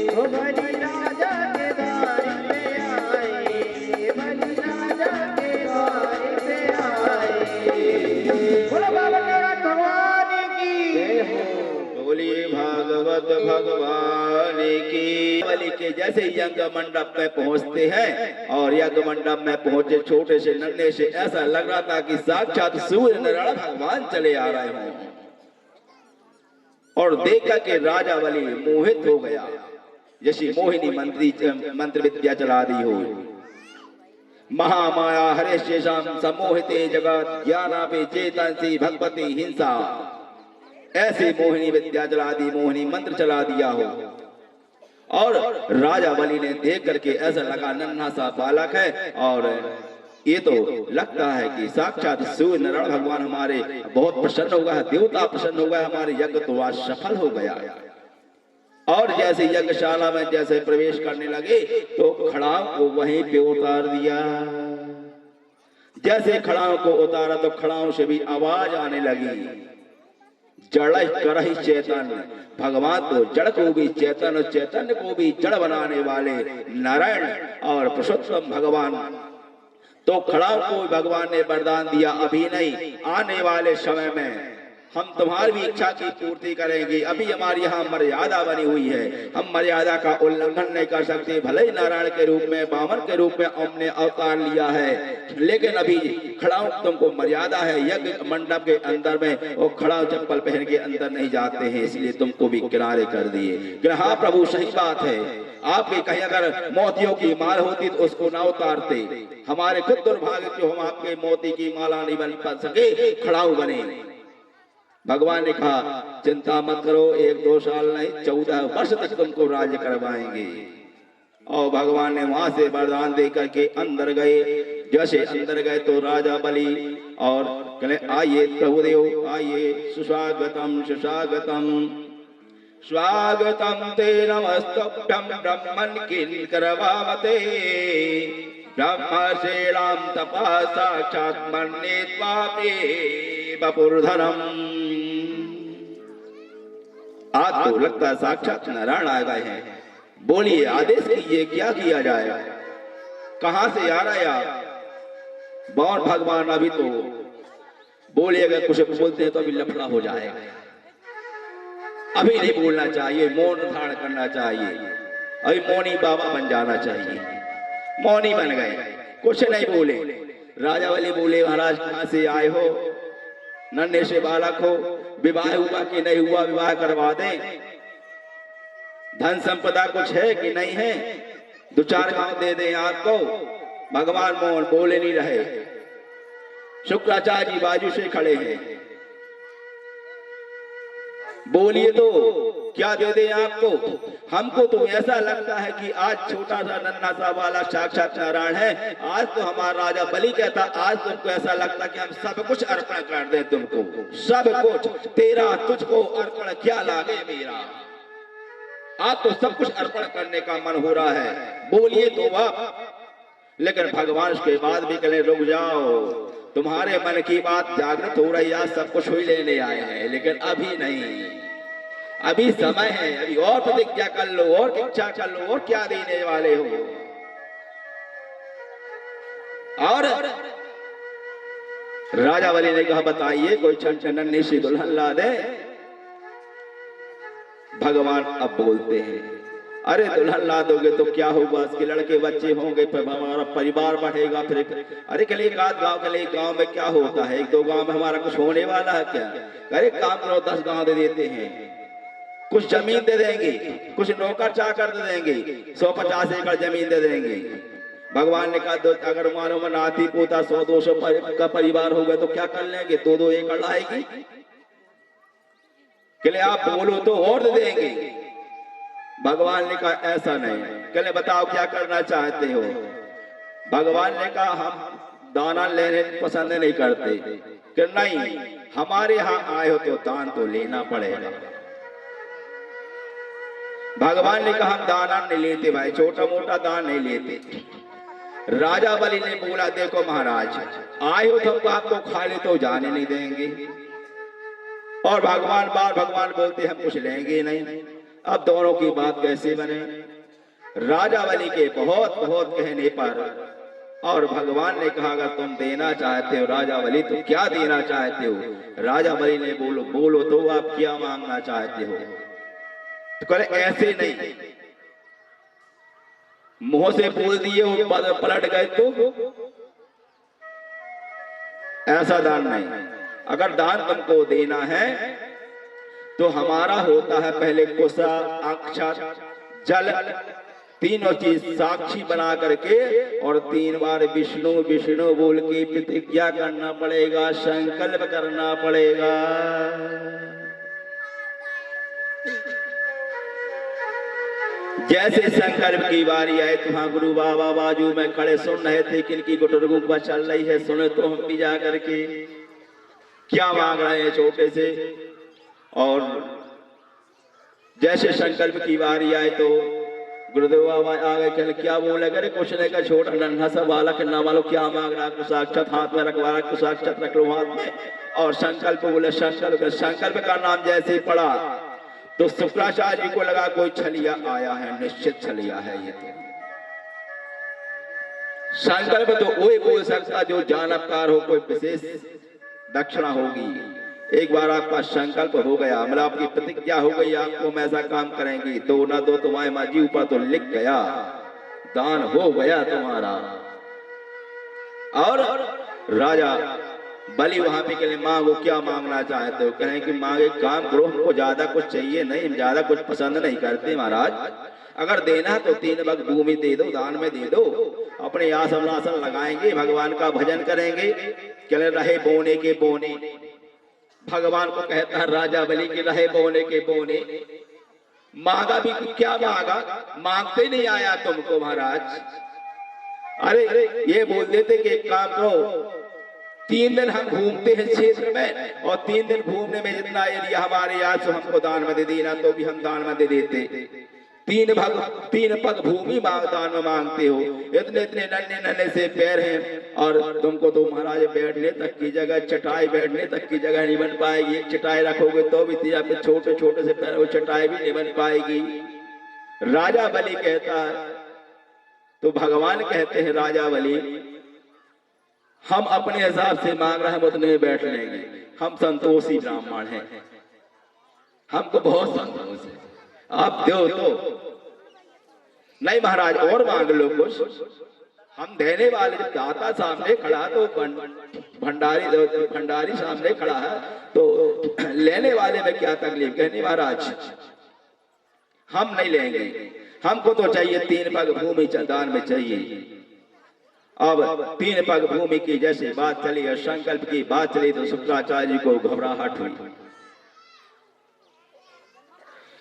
ओ बलि राजा के द्वार पे आए, बलि राजा के द्वार पे आए। बोलो बाबा नारायण भगवान की जय हो। बोलिए भागवत भगवान की। बलि के जैसे यज्ञ मंडप में पहुंचते हैं और यज्ञ मंडप में पहुंचे छोटे से नन्हे से ऐसा लग रहा था कि साक्षात सूर्य नारायण भगवान चले आ रहे हों। और देखा कि राजा बलि मोहित हो गया, जैसी मोहिनी मंत्र विद्या चला दी हो। महामाया हरे शेषाम सम्मोहिते जगत ज्ञानापि चेतनसी भगवती हिंसा, ऐसी मोहिनी विद्या चला दी, मोहिनी मंत्र चला दिया हो। और राजा बलि ने देख करके ऐसा लगा नन्हा सा बालक है और ये तो लगता है कि साक्षात सूर्य नारायण भगवान हमारे बहुत प्रसन्न हो गया, देवता प्रसन्न हो गया, हमारे यज्ञ तो आज सफल हो गया। और जैसे यज्ञशाला में जैसे प्रवेश करने लगे तो खड़ाओं को वहीं पे उतार दिया। जैसे खड़ाओं को उतारा तो खड़ाओं से भी आवाज आने लगी, जड़ करहि चैतन्य। भगवान तो जड़ को भी चैतन्य और चैतन्य को भी जड़ बनाने वाले नारायण और पुरुषोत्तम भगवान। तो खड़ाओं को भगवान ने वरदान दिया, अभी नहीं, आने वाले समय में हम तुम्हारी भी इच्छा की पूर्ति करेंगे। अभी हमारी यहाँ मर्यादा बनी हुई है, हम मर्यादा का उल्लंघन नहीं कर सकते। भले ही नारायण के रूप में, वामन के रूप में हमने अवतार लिया है, लेकिन अभी खड़ाओं तुमको मर्यादा है। यज्ञ मंडप के अंदर में वो खड़ाओं चप्पल पहन के अंदर नहीं जाते हैं, इसलिए तुमको भी किनारे कर दिए। हाँ प्रभु सही बात है, आपके कहीं अगर मोतियों की माल होती तो उसको ना उतारते। हमारे खुद दुर्भाग्य जो हम आपके मोती की माला नहीं बन सके, खड़ाऊ बने। भगवान ने कहा चिंता मत करो, 1-2 साल नहीं 14 वर्ष तक तुमको राज्य करवाएंगे। और भगवान ने वहां से वरदान दे करके अंदर गए। जैसे अंदर गए तो राजा बलि और कहले आइए प्रभुदेव आइए, सुस्वागतम सुस्वागतम स्वागतम ते नमस्तुभ्यं ब्रह्मन् किंकरवावते ब्रह्मशैलां तपः साक्षात् मन्ये त्वामेव पुरधरम्। आज तो लगता है साक्षात नारायण आ गए हैं। बोलिए आदेश कीजिए, क्या किया जाए, कहां से आ रहा है आप? बौन भगवान अभी तो बोलिए, अगर कुछ बोलते हैं तो अभी लफड़ा हो जाएगा। अभी नहीं बोलना चाहिए, मौन धारण करना चाहिए। अभी मौनी बाबा बन जाना चाहिए। मौनी बन गए, कुछ नहीं बोले। राजा वाले बोले महाराज कहां से आए हो? नन्हे से बालक हो, विवाह हुआ कि नहीं हुआ, विवाह करवा दें। धन संपदा कुछ है कि नहीं है, 2-4 गांव दे दें आपको। भगवान मोहन बोले नहीं रहे। शुक्राचार्य जी बाजू से खड़े हैं। बोलिए तो क्या दे दें आपको? हमको तो ऐसा लगता है कि आज छोटा सा नन्हा सा वाला साक्षात नारायण है। आज तो हमारा राजा बलि कहता, आज तुमको ऐसा लगता कि हम सब कुछ अर्पण कर दें तुमको, सब कुछ तेरा तुझको अर्पण क्या लागे मेरा। आज तो सब कुछ अर्पण करने का मन हो रहा है, बोलिए तो आप। लेकिन भगवान उसके बाद भी कहने रुक जाओ, तुम्हारे मन की बात जागृत हो रही है, सब कुछ ही लेने आए हैं, लेकिन अभी नहीं, अभी समय है, अभी और प्रतिज्ञा कर लो और इच्छा कर लो, और क्या देने वाले हो। और राजा बलि ने कहा बताइए कोई नन्ही सी दुल्हन ला दे। भगवान अब बोलते हैं अरे दुल्हन ला दोगे तो क्या होगा, इसके लड़के बच्चे होंगे, फिर हमारा परिवार बढ़ेगा, फिर अरे कल एक आध गाँव, कल एक गाँव में क्या होता है, एक दो गाँव में हमारा कुछ होने वाला है क्या? अरे काम करो 10 गाँव दे देते हैं, कुछ जमीन दे देंगे, कुछ नौकर चाकर दे देंगे, 150 एकड़ जमीन दे देंगे। भगवान ने कहा अगर मानो में नाती पोता 100-200 का परिवार हो गए तो क्या कर लेंगे, 2-2 एकड़ लाएगी के लिए आप बोलो तो और दे देंगे। भगवान ने कहा ऐसा नहीं, कहले बताओ क्या करना चाहते हो। भगवान ने कहा हम दाना लेने पसंद नहीं करते, कि नहीं हमारे यहाँ आए हो तो दान तो लेना पड़ेगा। भगवान ने कहा हम दाना नहीं लेते भाई, छोटा मोटा दान नहीं लेते। राजा बलि ने बोला देखो महाराज आए हो तो आपको खाली तो जाने नहीं देंगे, और भगवान बोलते हम कुछ लेंगे नहीं। अब दोनों की बात कैसे बने? राजा बलि के बहुत कहने पर, और भगवान ने कहा अगर तुम देना चाहते हो राजा बलि तो क्या देना चाहते हो। राजा बलि ने बोलो तो आप क्या मांगना चाहते हो। तो कहे ऐसे नहीं, मुंह से बोल दिए वो पलट गए तो ऐसा दान नहीं। अगर दान तुमको देना है तो हमारा होता है पहले कुशा अक्षर जल, तीनों चीज साक्षी बना करके, और 3 बार विष्णु विष्णु बोल के प्रतिज्ञा करना पड़ेगा, संकल्प करना पड़ेगा। जैसे संकल्प की बारी आए तो हाँ गुरु बाबा बाजू में खड़े सुन रहे थे कि इनकी गुटरगु पर चल रही है, सुने तो हम भी जा करके क्या मांग रहे हैं छोटे से। और जैसे संकल्प की बारी आए तो गुरुदेव बाबा आ गए, कहने क्या बोले, करे कुछ नहीं का छोटा नन्हा सा बालक ना मालो क्या मांग रहा, कुछ अक्षत हाथ में रखवा रहा, कुछ अक्षत रख लो हाथ में, और संकल्प बोले। संकल्प का नाम जैसे ही पड़ा तो शुक्राचार्य जी को लगा कोई छलिया आया है, निश्चित छलिया है ये तो। संकल्प तो वही बोल सकता जो जानकार हो, कोई विशेष दक्षिणा होगी। एक बार आपका संकल्प हो गया, मतलब आपकी प्रतिज्ञा हो गई, आपको हम ऐसा काम करेंगे, 2 ना 2 तुम्हारे माजी ऊपर तो लिख गया, दान हो गया तुम्हारा। और राजा बलि वहां पे कहले मांगो क्या मांगना चाहते हो। कहें कि मांगे काम करो, हमको ज्यादा कुछ चाहिए नहीं, ज्यादा कुछ पसंद नहीं करते महाराज, अगर देना तो 3 भाग भूमि दे दो, दान में दे दो, अपने आसन आसन लगाएंगे, भगवान का भजन करेंगे। कहले रहे बोने के बोने, भगवान को कहता है राजा बलि के रहे बोने के बोने। मांगा भी क्या मांगा, मांगते नहीं आया तुमको महाराज। अरे ये बोल देते कि एक काम करो, 3 दिन हम घूमते हैं क्षेत्र में, और 3 दिन घूमने में जितना एरिया हमारे यहाँ से हमको दान में दे देना, तो भी हम दान में दे देते। 3 पग भूमि दान में मांगते हो, इतने नन्हे से पैर हैं, और तुमको तो महाराज बैठने तक की जगह, चटाई बैठने तक की जगह नहीं बन पाएगी। एक चटाई रखोगे तो भी छोटे छोटे से पैर, वो चटाई भी नहीं बन पाएगी। राजा बलि कहता है, तो भगवान कहते हैं राजा बलि हम अपने हिसाब से मांग रहे हैं, उतने में बैठ लेंगे, हम संतोषी ब्राह्मण हैं, हमको बहुत संतोष है, आप दो तो नहीं महाराज और मांग लो कुछ। हम देने वाले दाता सामने खड़ा, तो भंडारी सामने खड़ा है, तो लेने वाले में क्या तकलीफ। कहनी महाराज हम नहीं लेंगे, हमको तो चाहिए 3 पग भूमि दान में चाहिए। अब 3 पग भूमि की जैसे बात चली और संकल्प की बात चली तो शुक्राचार्य जी को घबराहट हुई।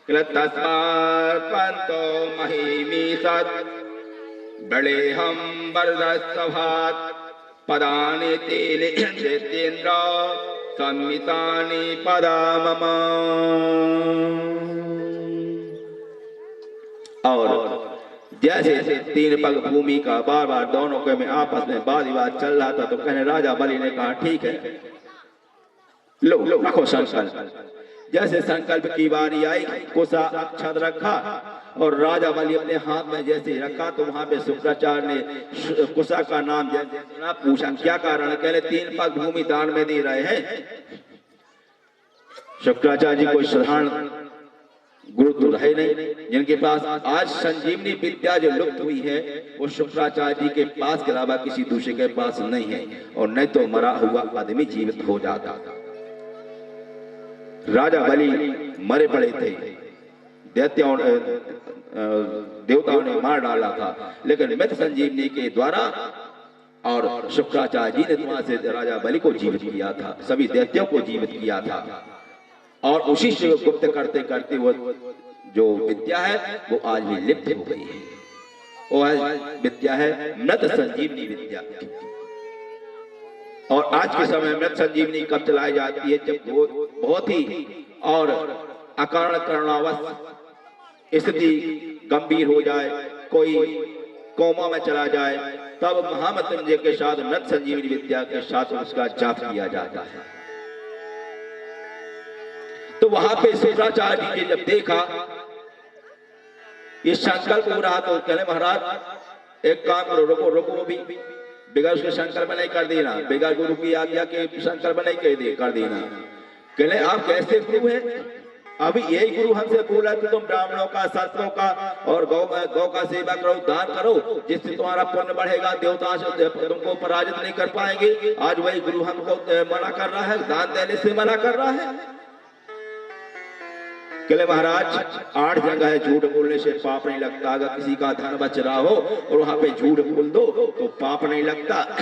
तस्मात् पंतो महिमीसत् बड़े हम वरदस्तभात् पदानि तेने दैत्येन्द्र संमितानि पदा मम। और जैसे 3 पग भूमि का बार बार दोनों के में आपस में वाद विवाद चल रहा था, तो कहने राजा बलि ने कहा ठीक है, लो रखो संकल्प। जैसे संकल्प की बारी आई, कुशा अक्षत रखा और राजा बलि अपने हाथ में जैसे ही रखा तो वहां पे शुक्राचार्य ने कुशा का नाम जैसे सुना, पूछा क्या कारण है? कहले 3 पग भूमि दान में दे रहे हैं। शुक्राचार्य जी कोई साधारण गुरु तो रहे नहीं, जिनके पास आज संजीवनी विद्या जो लुप्त हुई है वो शुक्राचार्य जी के पास के अलावा किसी दूसरे के पास नहीं है, और नहीं तो मरा हुआ आदमी जीवित हो जाता। राजा बलि मरे पड़े थे, देवताओं ने मार डाला था, लेकिन मृत संजीवनी के द्वारा और शुक्राचार्य जी ने वहां से राजा बलि को जीवित किया था, सभी दैत्यों को जीवित किया था। और उसी से गुप्त करते करते वो जो विद्या है वो आज भी लिप्त हो गई है। वो विद्या है मृत संजीवनी विद्या। और आज के समय मृत संजीवनी कब चलाई जाती है? जब बहुत ही और अकारण करणावश स्थिति गंभीर हो जाए, कोई कोमा में चला जाए, तब महामृत्युंजय के साथ मृत संजीवनी विद्या के साथ उसका जाप किया जाता है। तो वहां पे शुक्राचार्य जी ने जब देखा ये संकल्प हो रहा, तो कहले महाराज एक काम करो, रुको रुको, भी बिगड़ उसके संकल्प नहीं कर देना, बिगड़ गुरु की आज्ञा के संकल्प नहीं कर देना। कहले आप कैसे गुरु हैं? अभी यही गुरु हमसे बोला कि तुम ब्राह्मणों का, शास्त्रों का और गौ का सेवा करो, दान करो, जिससे तुम्हारा पुण्य बढ़ेगा, देवता तुमको पराजित नहीं कर पाएंगे। आज वही गुरु हमको मना कर रहा है, दान देने से मना कर रहा है। कहले महाराज 8 जगह है झूठ बोलने से पाप नहीं लगता। अगर किसी का धन बच रहा हो और वहां पे झूठ बोल दो तो पाप नहीं लगता।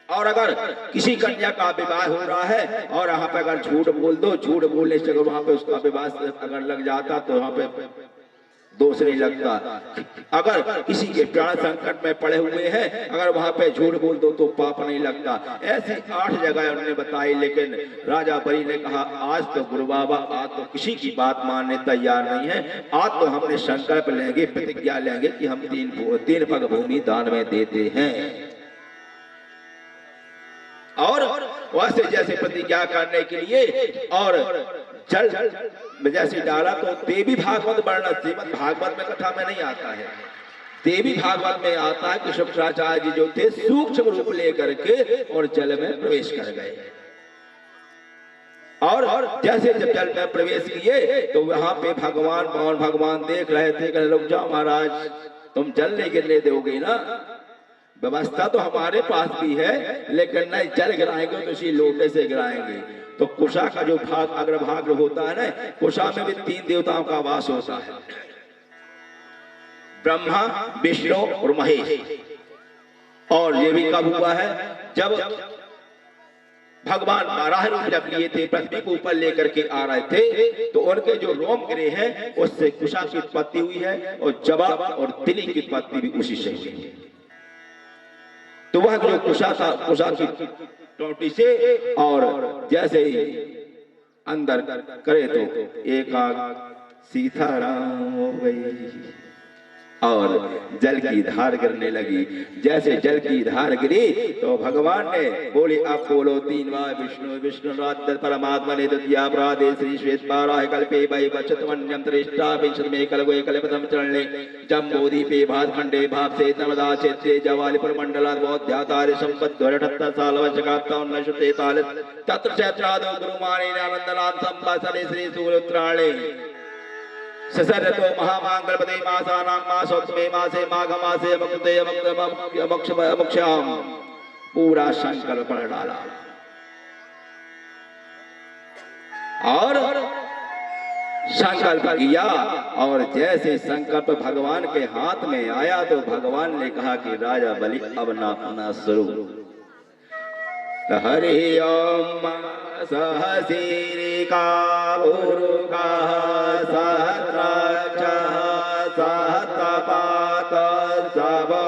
और अगर किसी कन्या का विवाह हो रहा है और वहां पे अगर झूठ बोल दो, झूठ बोलने से अगर वहां पे उसका विवाह अगर लग जाता तो वहां पे दोष नहीं लगता। अगर किसी के प्राण संकट में पड़े हुए हैं, अगर वहां पे झूठ बोल दो तो पाप नहीं लगता। ऐसी 8 जगह उन्होंने बताई, लेकिन राजा बलि ने कहा आज तो गुरु बाबा आज तो किसी की बात मानने तैयार नहीं है। आज तो हमने संकल्प लेंगे, प्रतिज्ञा लेंगे कि हम 3 पग भूमि दान में देते हैं। और वैसे जैसे प्रतिज्ञा करने के लिए और जल जैसे डाला तो देवी भागवत वर्णन, श्रीमद् भागवत में कथा में नहीं आता है, देवी भागवत में आता है कि शुक्राचार्य जी जो थे सूक्ष्म रूप लेकर के और जल में प्रवेश कर गए। और जैसे जब जल में प्रवेश किए तो वहां पे भगवान देख रहे थे कि रुक जाओ महाराज, तुम जल नहीं गिरने दोगे ना? व्यवस्था तो हमारे पास भी है, लेकिन नहीं जल गिराएंगे तो इसी लोटे से गिराएंगे। तो कुशा का जो भाग अग्रभाग होता है ना, कुशा में भी 3 देवताओं का वास होता है, ब्रह्मा, विष्णु और महेश। और ये भी कब हुआ है? जब भगवान बारह रूप जब लिए थे, पृथ्वी को ऊपर लेकर के आ रहे थे, तो उनके जो रोम गिरे हैं उससे कुशा की उत्पत्ति हुई है, और जबा और तिली की उत्पत्ति भी उसी से हुई है। तो वह जो कुशा था, कुशा की टोटी से और जैसे ही अंदर करे तो एक आग सीताराम हो गई और जल की धार गिरने लगी। जैसे जल की धार गिरी तो भगवान ने बोले अब बोलो 3 बार विष्णु विष्णु परमात्मा ने द्वितीया प्रादे श्री श्वेत पाराह कल्पे वै वचतवन्यम त्रिष्टा विंशत में कलगोय कल्पतम चरणे जम्बोदि पे भात खंडे भाव से नर्मदा क्षेत्रे जवाली परमंडला बोध्यातारे संपत् 28 साल वचकाप्ता 1943 तत्र चैत्रादो गुरुमाने आनंदनाथ संवत्सरे श्री सूर्योत्तरायणे ससरतो महामांगलपते मासानां मासोत्तमे मासे माघ मासे अमुक्ते अमुक्षाम पूरा संकल्प पढ़ डाला। और संकल्प किया, और जैसे संकल्प भगवान के हाथ में आया तो भगवान ने कहा कि राजा बलि अब नापना शुरू। हरि ओम सहसीरिका उरुका सहस्राक्ष सहस्रपात सबो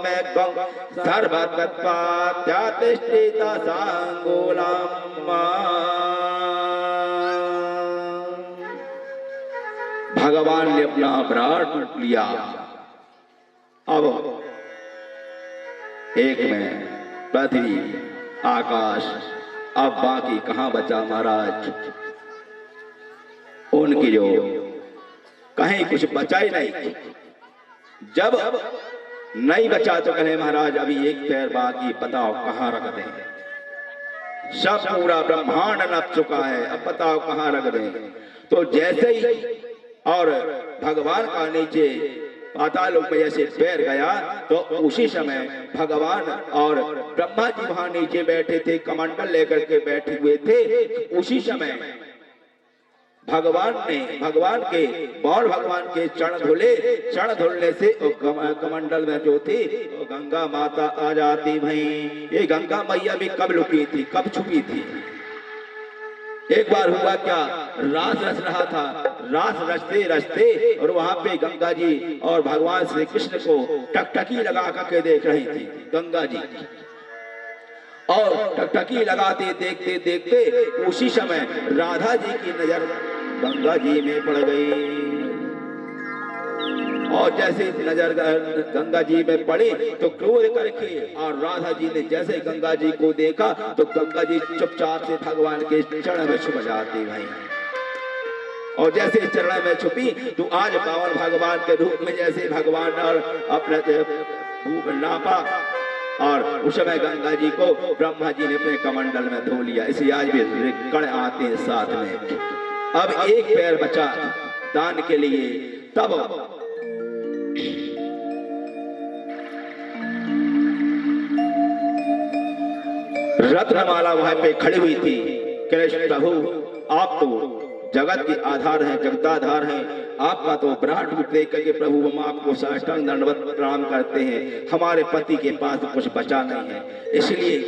में गं सर्वतत्वात्यातिष्ठित सांगुलम। भगवान ने अपना प्राण लिया। अब एक में पृथ्वी आकाश, अब बाकी कहां बचा महाराज? उनकी जो कहीं कुछ बचा ही नहीं। जब नहीं बचा तो कहे महाराज अभी एक पैर बाकी, बताओ कहां रख दें? सब पूरा ब्रह्मांड नप चुका है, अब बताओ कहां रख दें? तो जैसे ही और भगवान का नीचे पाताल लोक में जैसे पैर गया तो उसी समय भगवान और ब्रह्मा जी वहां नीचे बैठे थे, कमंडल लेकर के बैठे हुए थे। उसी समय भगवान ने भगवान के चरण धुले। चरण धुलने से कमंडल में जो थी वो गंगा माता आ जाती। भाई ये गंगा मैया भी कब लुकी थी, कब छुपी थी? एक बार हुआ क्या, रास रच रहा था, रास रचते रचते और वहां पे गंगा जी और भगवान श्री कृष्ण को टकटकी लगा करके देख रही थी गंगा जी। और टकटकी लगाते देखते देखते उसी समय राधा जी की नजर गंगा जी में पड़ गई। और जैसे नजर गंगा जी में पड़ी तो क्रोध करके और राधा जी ने जैसे गंगा जी को देखा तो गंगा जी चुपचाप से भगवान के चरण में छुप जाती। भाई और जैसे चरण में छुपी तो आज पावन भगवान के रूप में जैसे भगवान और अपने रूप नापा और उस समय गंगा जी को ब्रह्मा जी ने अपने कमंडल में धो लिया। इसे आज भी कण आते हैं साथ में। अब एक पैर बचा दान के लिए। तब रत्नमाला वहां पे खड़ी हुई थी। कृष्ण प्रभु आप तो जगत के आधार हैं, जगदाधार हैं, आपका तो विराट रूप देख करके प्रभु हम आपको साष्टांग दंडवत प्रणाम करते हैं। हमारे पति के पास कुछ बचा नहीं है, इसलिए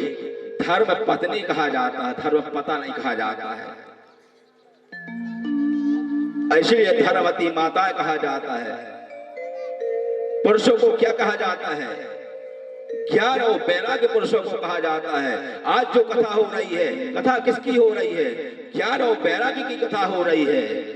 धर्म पत्नी कहा जाता है, धर्म पता नहीं कहा जाता है। इसलिए धर्मवती माता कहा जाता है। पुरुषों को क्या कहा जाता है? ज्ञान और वैराग्य पुरुषों को कहा जाता है। आज जो कथा हो रही है, कथा किसकी हो रही है? ज्ञान और वैराग्य की कथा हो रही है।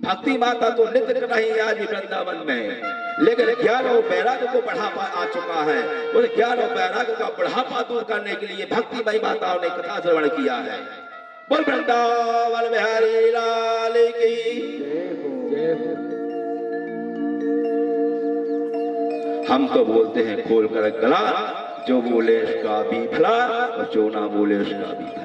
भक्ति माता तो नृत्य कर रही है आज भी वृंदावन में, लेकिन ज्ञान और वैराग्य को बढ़ावा आ चुका है। उस ज्ञान और वैराग्य का बढ़ावा दूर करने के लिए भक्तिमयी माताओं ने कथा श्रवण किया है। बोल वृंदावन बिहारी लाल की। हम तो बोलते हैं खोल कर गला, जो बोले उसका भी भला और जो ना बोले उसका भी भला।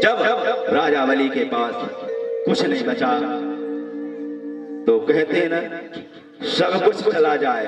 जब राजावली के पास कुछ नहीं बचा तो कहते हैं ना सब कुछ चला जाए।